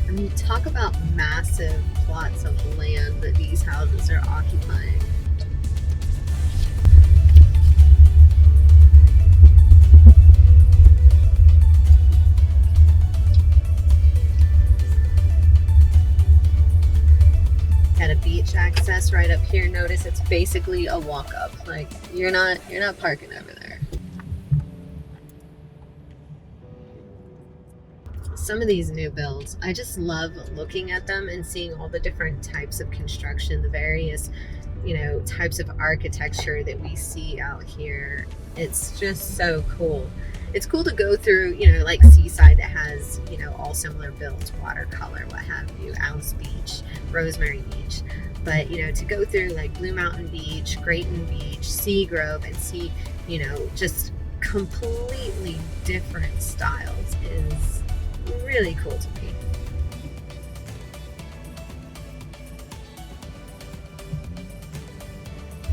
I mean, talk about massive plots of land that these houses are occupying. Got a beach access right up here. Notice it's basically a walk up. Like you're not parking over there. Some of these new builds, I just love looking at them and seeing all the different types of construction, the various, types of architecture that we see out here. It's just so cool. It's cool to go through, like Seaside that has, all similar builds, watercolor, what have you, Alice Beach, Rosemary Beach. But, to go through like Blue Mountain Beach, Grayton Beach, Sea Grove, and see, just completely different styles is really cool to me.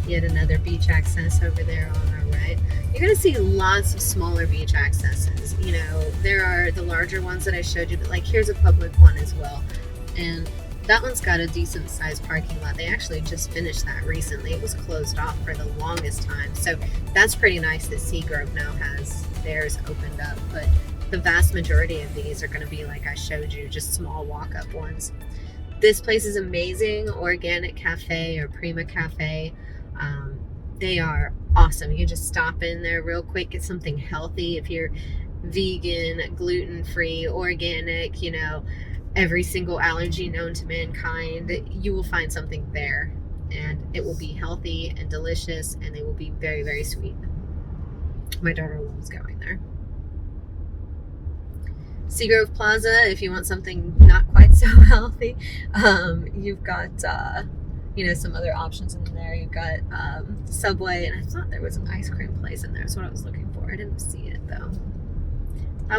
Yet another beach access over there on our right. You're going to see lots of smaller beach accesses. There are the larger ones that I showed you, but like here's a public one as well. And that one's got a decent sized parking lot. They actually just finished that recently. It was closed off for the longest time. So that's pretty nice that Sea Grove now has theirs opened up. But the vast majority of these are going to be, like I showed you, just small walk-up ones. This place is amazing. Organic Cafe or Prima Cafe. they are awesome. You can just stop in there real quick, get something healthy. If you're vegan, gluten-free, organic, every single allergy known to mankind, you will find something there, and it will be healthy and delicious, and they will be very, very sweet. My daughter loves going there. Seagrove Plaza, if you want something not quite so healthy, you've got some other options in there. You've got Subway, and I thought there was an ice cream place in there. That's what I was looking for. I didn't see it though.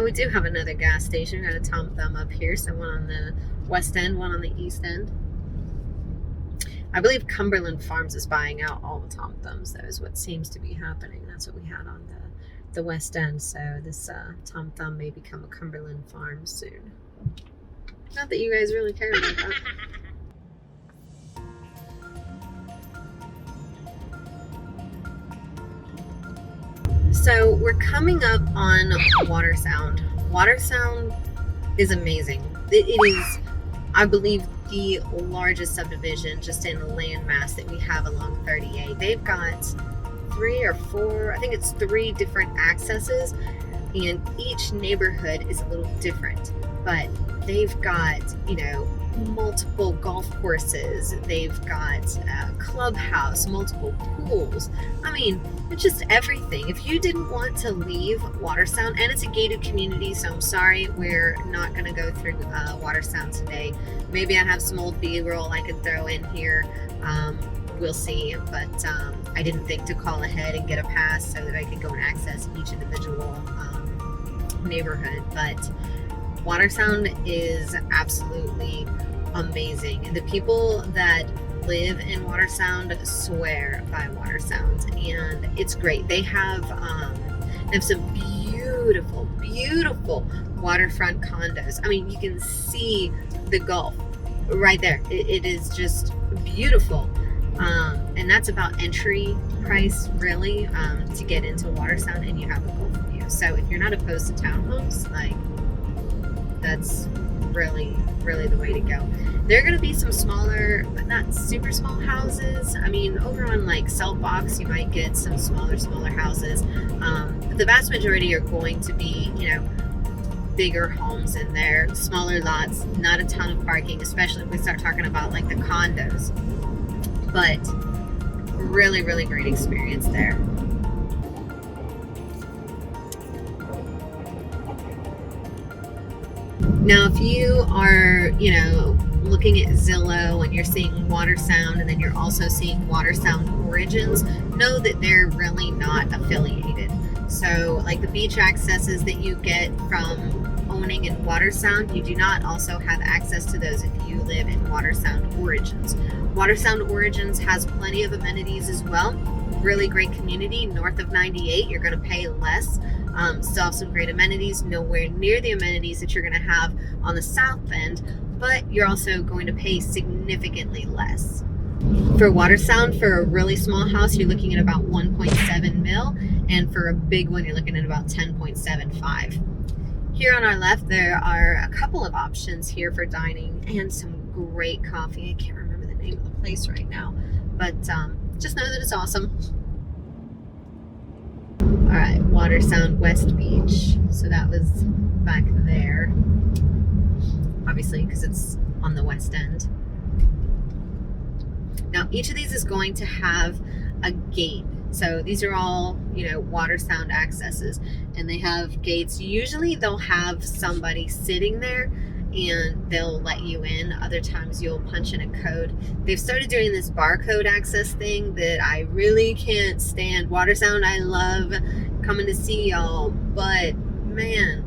We do have another gas station. Got a Tom Thumb up here, so one on the west end, one on the east end. I believe Cumberland Farms is buying out all the Tom Thumbs. That is what seems to be happening. That's what we had on the west end. So this Tom Thumb may become a Cumberland Farm soon. Not that you guys really care about that. So we're coming up on Water Sound. Water Sound is amazing. It is, I believe, the largest subdivision just in the landmass that we have along 38. They've got 3 or 4, I think it's 3 different accesses, and each neighborhood is a little different. But they've got, multiple golf courses. They've got a clubhouse, multiple pools. I mean, it's just everything. If you didn't want to leave Water Sound, and it's a gated community, so I'm sorry we're not going to go through Water Sound today. Maybe I have some old B-roll I could throw in here. We'll see. But I didn't think to call ahead and get a pass so that I could go and access each individual neighborhood. But Water Sound is absolutely amazing. The people that live in Water Sound swear by Water Sound, and it's great. They have some beautiful, beautiful waterfront condos. I mean, you can see the Gulf right there. It is just beautiful. And that's about entry price, really, to get into Water Sound, and you have a Gulf view. So if you're not opposed to townhomes, that's really, really the way to go. There are going to be some smaller, but not super small houses. I mean, over on Salt Box, you might get some smaller houses. But the vast majority are going to be, bigger homes in there, smaller lots, not a ton of parking, especially if we start talking about the condos. But really, really great experience there. Now, if you are, looking at Zillow and you're seeing Water Sound, and then you're also seeing Water Sound Origins, know that they're really not affiliated. So, the beach accesses that you get from owning in Water Sound, you do not also have access to those if you live in Water Sound Origins. Water Sound Origins has plenty of amenities as well. Really great community. North of 98, you're going to pay less. Still have some great amenities, nowhere near the amenities that you're going to have on the south end, but you're also going to pay significantly less. For Water Sound, for a really small house, you're looking at about 1.7 mil, and for a big one, you're looking at about 10.75. Here on our left, there are a couple of options here for dining and some great coffee. I can't remember the name of the place right now, but just know that it's awesome. All right, Water Sound West Beach. So that was back there, obviously, because it's on the west end. Now, each of these is going to have a gate. So these are all, Water Sound accesses, and they have gates. Usually they'll have somebody sitting there and they'll let you in. Other times you'll punch in a code. They've started doing this barcode access thing that I really can't stand. Water Sound, I love coming to see y'all, but man,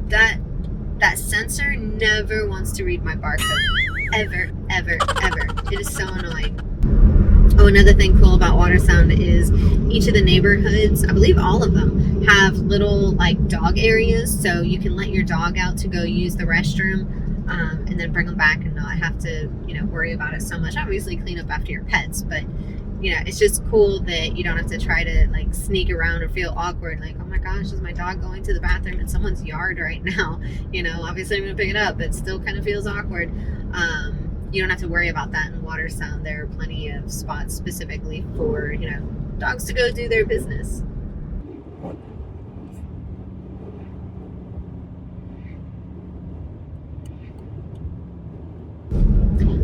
that sensor never wants to read my barcode. Ever, ever, ever. It is so annoying. Oh, another thing cool about Water Sound is each of the neighborhoods, I believe all of them, have little dog areas, so you can let your dog out to go use the restroom, and then bring them back and not have to, worry about it so much. Obviously clean up after your pets, but it's just cool that you don't have to try to sneak around or feel awkward, oh my gosh, is my dog going to the bathroom in someone's yard right now? Obviously I'm gonna pick it up, but still kind of feels awkward. you don't have to worry about that in Watersound. There are plenty of spots specifically for, you know, dogs to go do their business.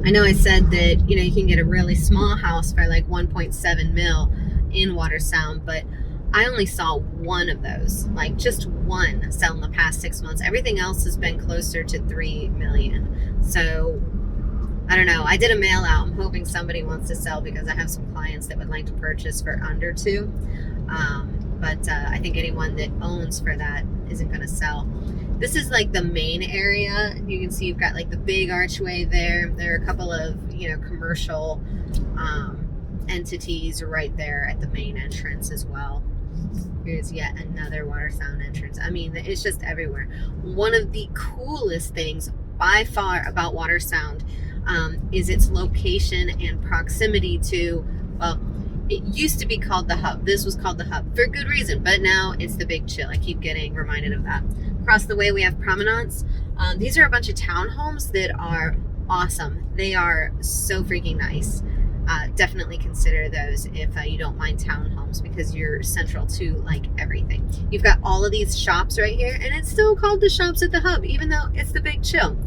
I know I said that, you know, you can get a really small house for like 1.7 mil in Watersound, but I only saw one of those, like just one sell in the past 6 months. Everything else has been closer to 3 million. So I don't know. I did a mail out. I'm hoping somebody wants to sell because I have some clients that would like to purchase for under 2. But I think anyone that owns for that isn't going to sell. This is like the main area. You can see you've got like the big archway there. There are a couple of, you know, commercial entities right there at the main entrance as well. Here's yet another Watersound entrance. I mean, it's just everywhere. One of the coolest things by far about Watersound is its location and proximity to, well, it used to be called the Hub. This was called the Hub for good reason, but now it's the Big Chill. I keep getting reminded of that. Across the way we have Promenades. These are a bunch of townhomes that are awesome. They are so freaking nice. Definitely consider those if you don't mind townhomes because you're central to like everything. You've got all of these shops right here, and it's still called the Shops at the Hub, even though it's the Big Chill.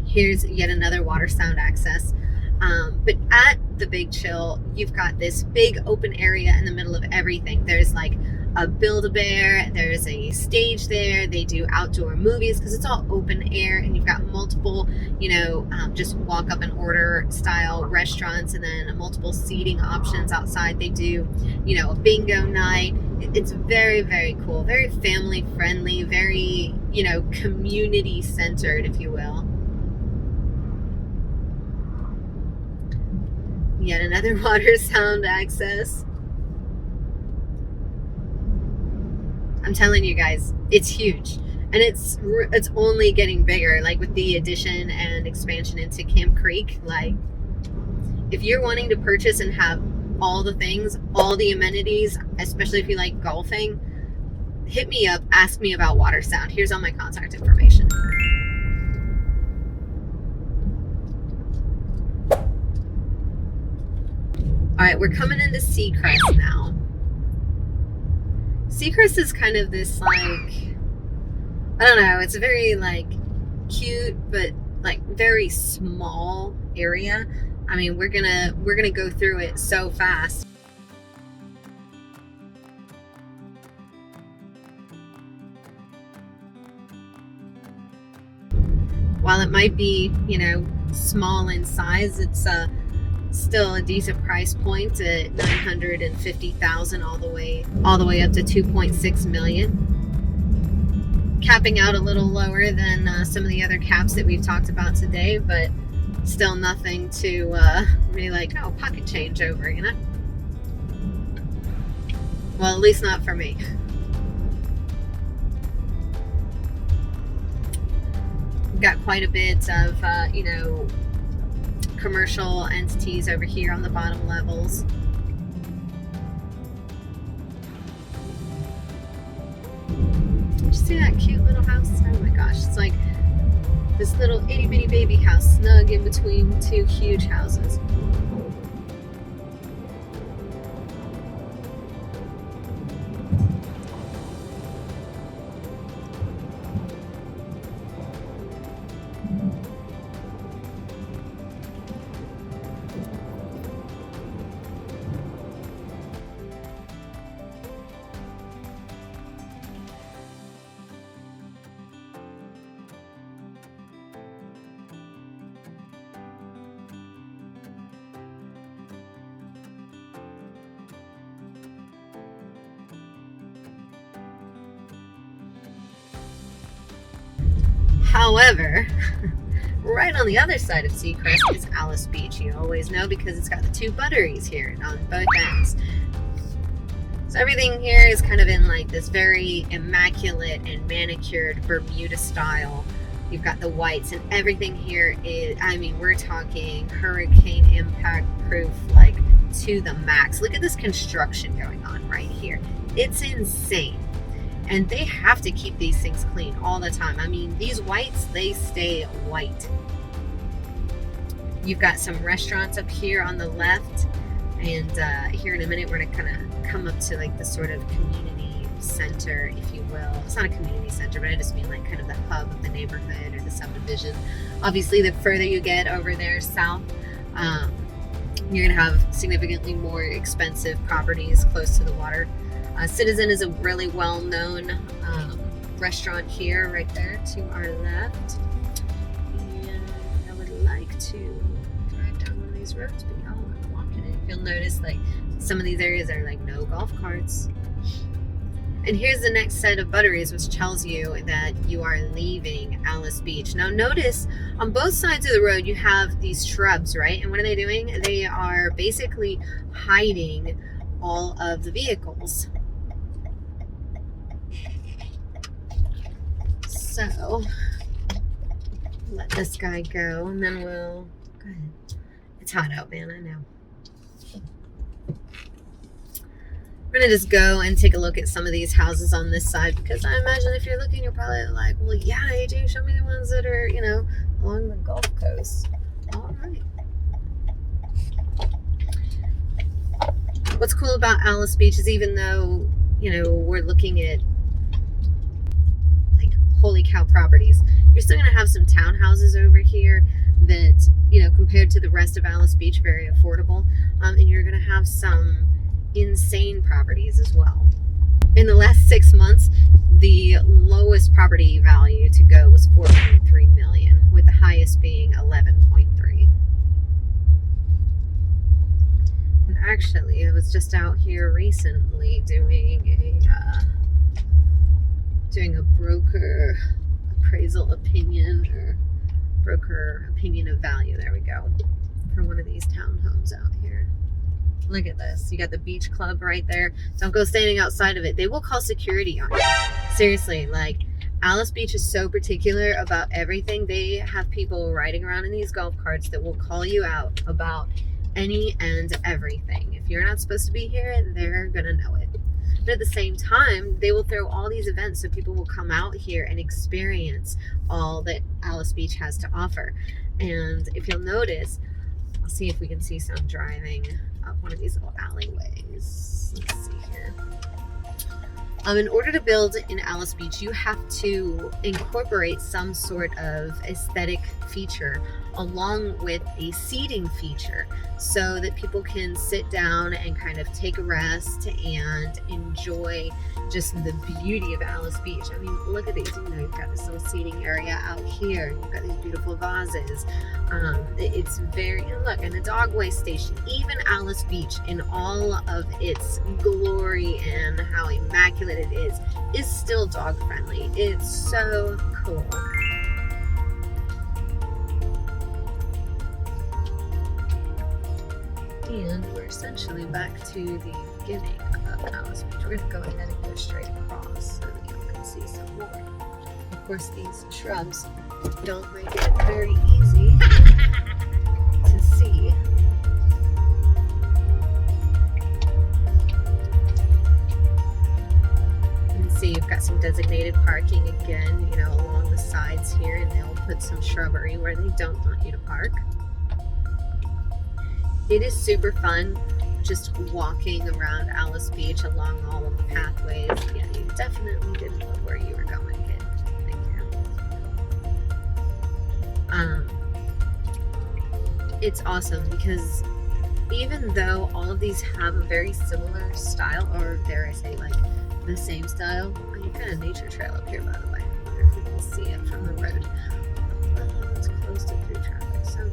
Here's yet another Watersound access. But at the Big Chill, you've got this big open area in the middle of everything. There's like a Build-A-Bear, there's a stage there, they do outdoor movies because it's all open air, and you've got multiple, you know, just walk up and order style restaurants, and then multiple seating options outside. They do, you know, a bingo night. It's very, very cool, very family friendly, very, you know, community centered, if you will. Yet another Watersound access. I'm telling you guys, it's huge, and it's only getting bigger. Like with the addition and expansion into Camp Creek, like if you're wanting to purchase and have all the things, all the amenities, especially if you like golfing, hit me up, ask me about Watersound. Here's all my contact information. All right, we're coming into Seacrest now. Seacrest is kind of this like, I don't know, it's a very like cute but like very small area. I mean, we're gonna go through it so fast. While it might be, you know, small in size, it's still a decent price point at $950,000 all the way up to 2.6 million, capping out a little lower than some of the other caps that we've talked about today, but still nothing to be like, oh, pocket change over, you know. Well, at least not for me. We've got quite a bit of you know, commercial entities over here on the bottom levels. Did you see that cute little house? Oh my gosh, it's like this little itty bitty baby house snug in between two huge houses. However, right on the other side of Seacrest is Alice Beach. You always know because it's got the two butteries here on both ends. So everything here is kind of in like this very immaculate and manicured Bermuda style. You've got the whites, and everything here is, I mean, we're talking hurricane impact proof, like to the max. Look at this construction going on right here. It's insane. And they have to keep these things clean all the time. I mean, these whites, they stay white. You've got some restaurants up here on the left, and here in a minute we're gonna kind of come up to like the sort of community center, if you will. It's not a community center, but I just mean like kind of the hub of the neighborhood or the subdivision. Obviously, the further you get over there south, you're gonna have significantly more expensive properties close to the water. Citizen is a really well-known restaurant here, right there to our left. And I would like to drive down one of these roads, but y'all are walking it. You'll notice like some of these areas are like no golf carts. And here's the next set of butteries, which tells you that you are leaving Alice Beach. Now notice on both sides of the road you have these shrubs, right? And what are they doing? They are basically hiding all of the vehicles. So let this guy go, and then we'll go ahead. It's hot out, man, I know. We're gonna just go and take a look at some of these houses on this side, because I imagine if you're looking, you're probably like, well, yeah, I do. Show me the ones that are, you know, along the Gulf Coast. All right. What's cool about Alice Beach is even though, you know, we're looking at like holy cow properties, you're still gonna have some townhouses over here that, you know, compared to the rest of Alice Beach, very affordable. And you're gonna have some insane properties as well. In the last 6 months, the lowest property value to go was 4.3 million, with the highest being 11.3. And actually, I was just out here recently doing a broker appraisal opinion, or broker opinion of value. There we go, for one of these townhomes out here. Look at this. You got the beach club right there. Don't go standing outside of it. They will call security on you. Seriously, like, Alice Beach is so particular about everything. They have people riding around in these golf carts that will call you out about any and everything. If you're not supposed to be here, they're gonna know it. But at the same time, they will throw all these events so people will come out here and experience all that Alice Beach has to offer. And if you'll notice, I'll see if we can see some driving up one of these little alleyways. Let's see here. In order to build in Alice Beach, you have to incorporate some sort of aesthetic feature along with a seating feature so that people can sit down and kind of take a rest and enjoy just the beauty of Alice Beach. I mean, look at these. You know, you've got this little seating area out here. You've got these beautiful vases. It's very, look, and a dog waste station. Even Alice Beach, in all of its glory and how immaculate it is still dog friendly. It's so cool. And we're essentially back to the beginning of Alice Beach. We're going to go ahead and go straight across so that you can see some more. Of course, these shrubs don't make it very easy to see. You can see you've got some designated parking again, you know, along the sides here, and they'll put some shrubbery where they don't want you to park. It is super fun just walking around Alice Beach along all of the pathways. Yeah, you definitely didn't look where you were going, kid. Thank you. It's awesome because even though all of these have a very similar style, or dare I say like the same style, you got a nature trail up here, by the way. I wonder if we can see it from the road. It's closed to through traffic, so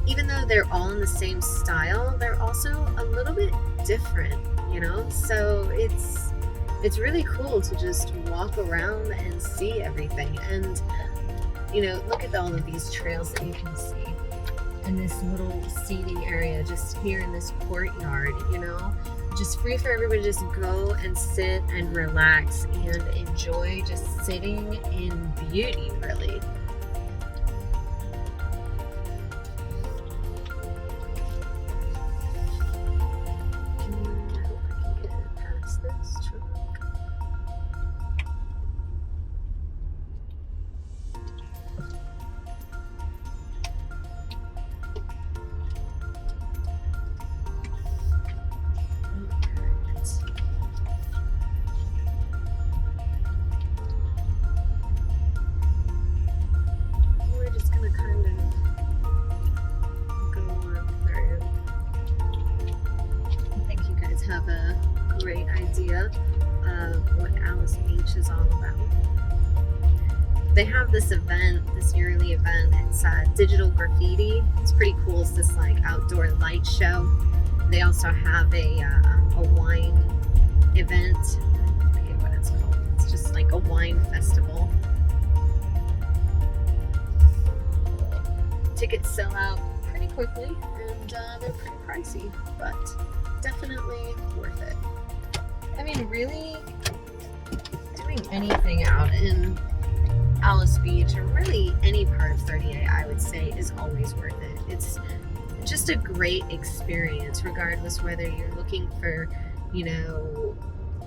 even though they're all in the same style, they're also a little bit different, you know? So it's really cool to just walk around and see everything. And, you know, look at all of these trails that you can see. And this little seating area just here in this courtyard, you know? Just free for everybody to just go and sit and relax and enjoy just sitting in beauty, really. great idea of what Alice Beach is all about. They have this event, this yearly event. It's digital graffiti. It's pretty cool. It's this like outdoor light show. They also have a wine event. I forget what it's called. It's just like a wine festival. Tickets sell out pretty quickly, and they're pretty pricey, but definitely worth it. I mean, really, doing anything out in Alice Beach, or really any part of 38, I would say, is always worth it. It's just a great experience, regardless whether you're looking for, you know,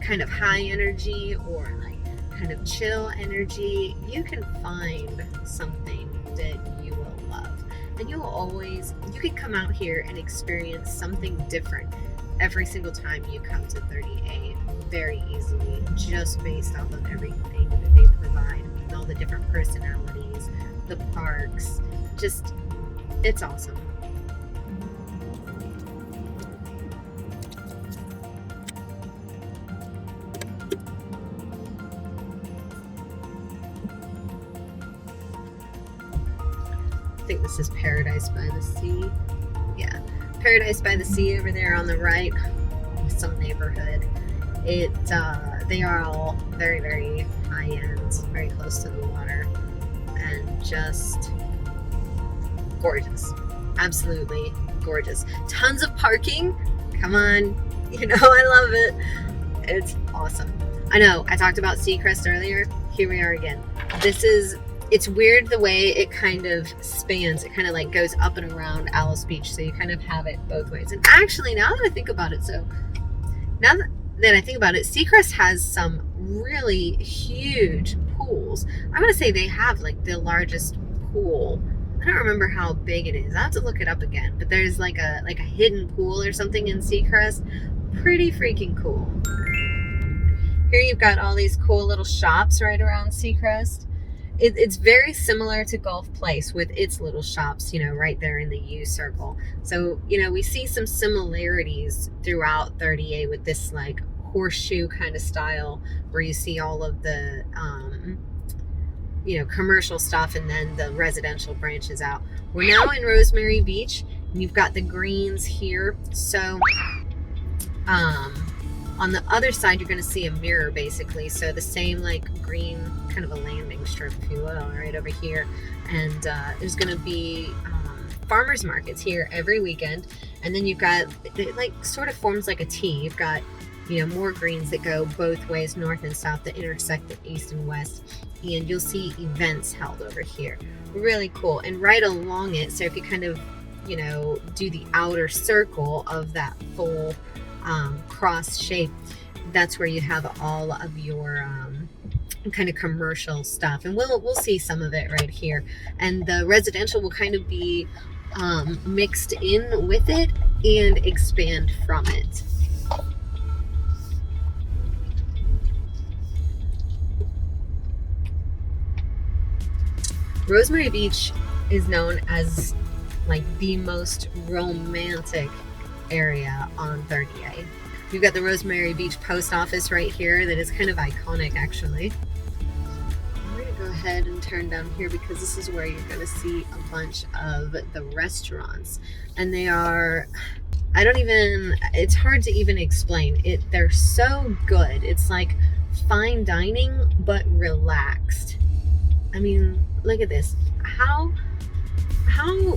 kind of high energy or like kind of chill energy. You can find something that you will love, and you can come out here and experience something different every single time you come to 38 very easily, just based off of everything that they provide, all the different personalities, the parks. Just, it's awesome. I think this is Paradise by the Sea. Yeah, Paradise by the Sea over there on the right, some neighborhood. They are all very, very high end, very close to the water, and just gorgeous. Absolutely gorgeous. Tons of parking. Come on, you know I love it. It's awesome. I know I talked about Seacrest earlier. Here we are again. It's weird the way it kind of spans. It kind of like goes up and around Alice Beach, so you kind of have it both ways. And actually, now that I think about it, Seacrest has some really huge pools. I'm gonna say they have like the largest pool. I don't remember how big it is. I have to look it up again. But there's like a hidden pool or something in Seacrest. Pretty freaking cool. Here you've got all these cool little shops right around Seacrest. It's very similar to Gulf Place with its little shops, you know, right there in the U circle. So, you know, we see some similarities throughout 38 with this like horseshoe kind of style, where you see all of the, you know, commercial stuff, and then the residential branches out. We're now in Rosemary Beach, and you've got the greens here. So, on the other side, you're going to see a mirror, basically. So the same like green, kind of a landing strip, if you will, right over here. And there's going to be farmers markets here every weekend. And then you've got, it like sort of forms like a T. You've got, you know, more greens that go both ways, north and south, that intersect the east and west. And you'll see events held over here. Really cool. And right along it, so if you kind of, you know, do the outer circle of that full cross shape, that's where you have all of your kind of commercial stuff, and we'll see some of it right here. And the residential will kind of be mixed in with it and expand from it. Rosemary Beach is known as like the most romantic area on 38. We've got the Rosemary Beach post office right here that is kind of iconic, actually. I'm going to go ahead and turn down here because this is where you're going to see a bunch of the restaurants. And they are, it's hard to even explain it. They're so good. It's like fine dining, but relaxed. I mean, look at this. How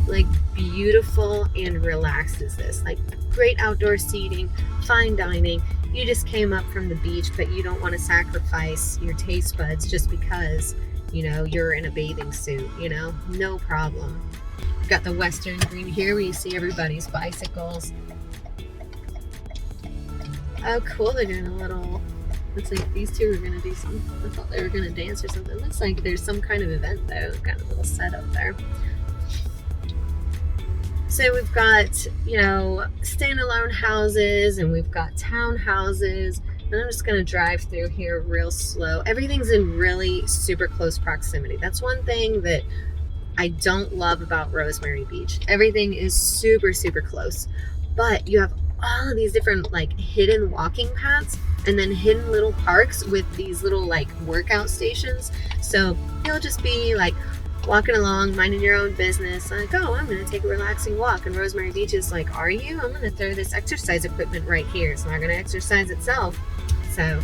like beautiful and relaxed is this? Like great outdoor seating, fine dining. You just came up from the beach, but you don't want to sacrifice your taste buds just because, you know, you're in a bathing suit, you know, no problem. You've got the Western Green here where you see everybody's bicycles. Oh, cool. They're doing a little, looks like these two are going to do something. I thought they were going to dance or something. It looks like there's some kind of event though. Got a little setup there. So we've got, you know, standalone houses, and we've got townhouses. And I'm just going to drive through here real slow. Everything's in really super close proximity. That's one thing that I don't love about Rosemary Beach. Everything is super, super close. But you have all of these different like hidden walking paths and then hidden little parks with these little like workout stations. So you'll just be like walking along, minding your own business, like, oh, I'm gonna take a relaxing walk. And Rosemary Beach is like, are you? I'm gonna throw this exercise equipment right here. It's not gonna exercise itself. So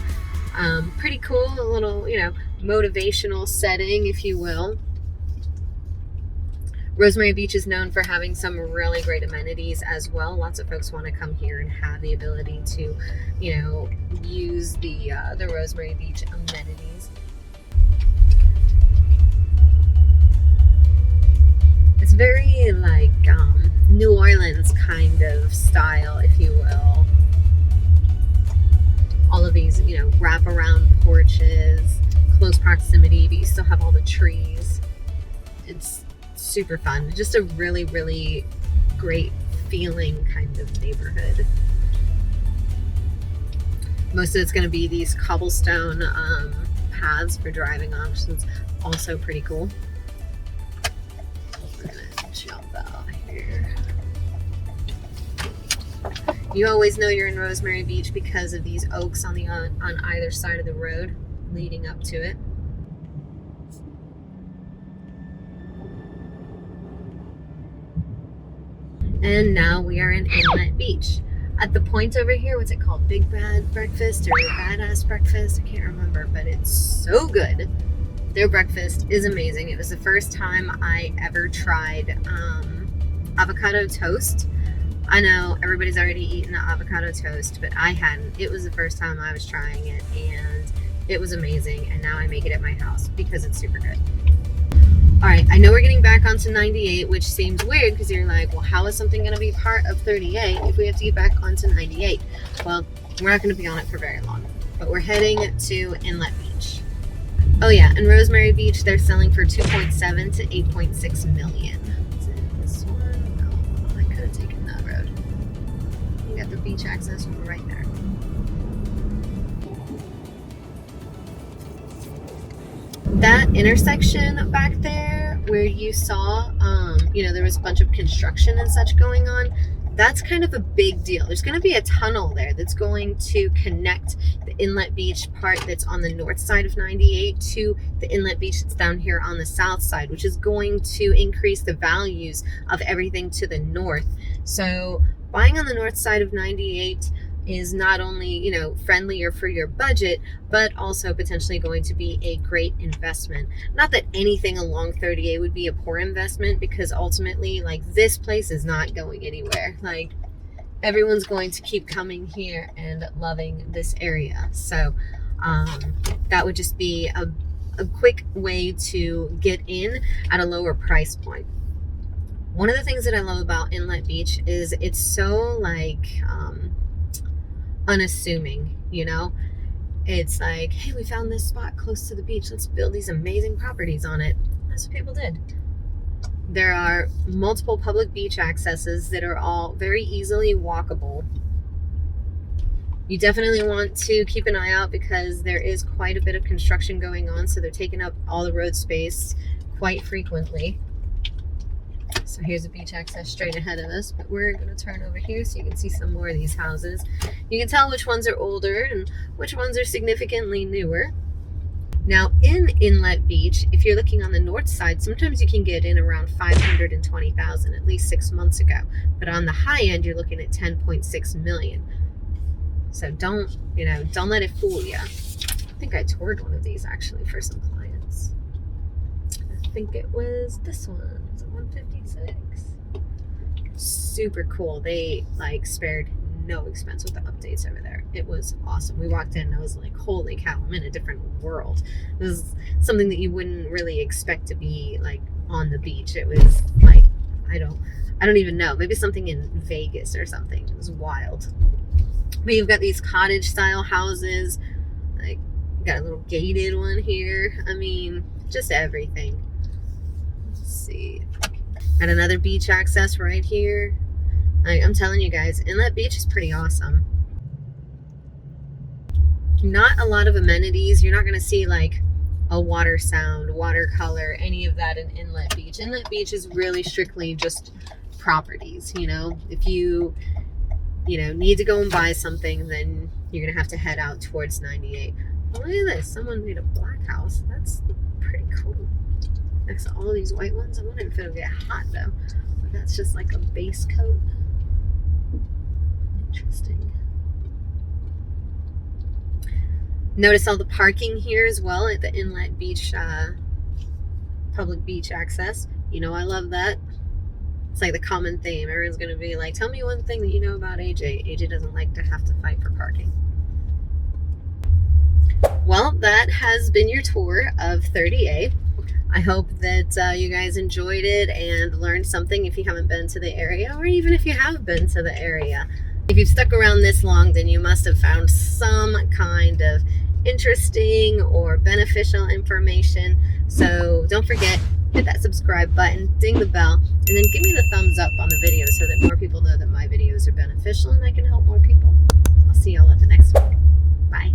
pretty cool, a little, you know, motivational setting, if you will. Rosemary Beach is known for having some really great amenities as well. Lots of folks want to come here and have the ability to, you know, use the Rosemary Beach amenities. It's very like New Orleans kind of style, if you will. All of these, you know, wraparound porches, close proximity, but you still have all the trees. It's super fun. Just a really, really great feeling kind of neighborhood. Most of it's going to be these cobblestone paths for driving on, which is also pretty cool. We're going to jump out here. You always know you're in Rosemary Beach because of these oaks on either side of the road leading up to it. And now we are in Inlet Beach. At the point over here, what's it called? Big Bad Breakfast or Badass Breakfast? I can't remember, but it's so good. Their breakfast is amazing. It was the first time I ever tried avocado toast. I know everybody's already eaten the avocado toast, but I hadn't. It was the first time I was trying it, and it was amazing. And now I make it at my house because it's super good. All right, I know we're getting back onto 98, which seems weird because you're like, well, how is something going to be part of 38 if we have to get back onto 98? Well, we're not going to be on it for very long, but we're heading to Inlet Beach. Oh yeah, in Rosemary Beach, they're selling for 2.7 to 8.6 million. Is it this one? No, I could have taken that road. You got the beach access right there. That intersection back there where you saw, you know, there was a bunch of construction and such going on, that's kind of a big deal. There's going to be a tunnel there that's going to connect the Inlet Beach part that's on the north side of 98 to the Inlet Beach that's down here on the south side, which is going to increase the values of everything to the north. So buying on the north side of 98 is not only, you know, friendlier for your budget, but also potentially going to be a great investment. Not that anything along 38 would be a poor investment, because ultimately, like, this place is not going anywhere. Like, everyone's going to keep coming here and loving this area. So that would just be a quick way to get in at a lower price point. One of the things that I love about Inlet Beach is it's so like unassuming, you know? It's like, hey, we found this spot close to the beach. Let's build these amazing properties on it. That's what people did. There are multiple public beach accesses that are all very easily walkable. You definitely want to keep an eye out because there is quite a bit of construction going on, so they're taking up all the road space quite frequently. So here's a beach access straight ahead of us, but we're going to turn over here so you can see some more of these houses. You can tell which ones are older and which ones are significantly newer. Now in Inlet Beach, if you're looking on the north side, sometimes you can get in around 520,000, at least 6 months ago. But on the high end, you're looking at 10.6 million. So don't let it fool you. I think I toured one of these actually for some clients. I think it was this one. Is it 156? Super cool. They like spared no expense with the updates over there. It was awesome. We walked in and I was like, holy cow, I'm in a different world. This is something that you wouldn't really expect to be like on the beach. It was like, I don't even know. Maybe something in Vegas or something. It was wild. But you've got these cottage style houses. Like, you got a little gated one here. I mean, just everything. Let's see. And another beach access right here. I'm telling you guys, Inlet Beach is pretty awesome. Not a lot of amenities. You're not going to see like a water sound, watercolor, any of that in Inlet Beach. Inlet Beach is really strictly just properties, you know. If you you know, need to go and buy something, then you're gonna have to head out towards 98. Oh, look at this, someone made a black house. That's pretty cool. Next to all these white ones. I wonder if it'll get hot though. But that's just like a base coat. Interesting. Notice all the parking here as well at the Inlet Beach, public beach access. You know, I love that. It's like the common theme. Everyone's going to be like, tell me one thing that you know about AJ. AJ doesn't like to have to fight for parking. Well, that has been your tour of 30A. I hope that you guys enjoyed it and learned something if you haven't been to the area, or even if you have been to the area. If you've stuck around this long, then you must have found some kind of interesting or beneficial information. So don't forget, hit that subscribe button, ding the bell, and then give me the thumbs up on the video so that more people know that my videos are beneficial and I can help more people. I'll see y'all at the next one. Bye.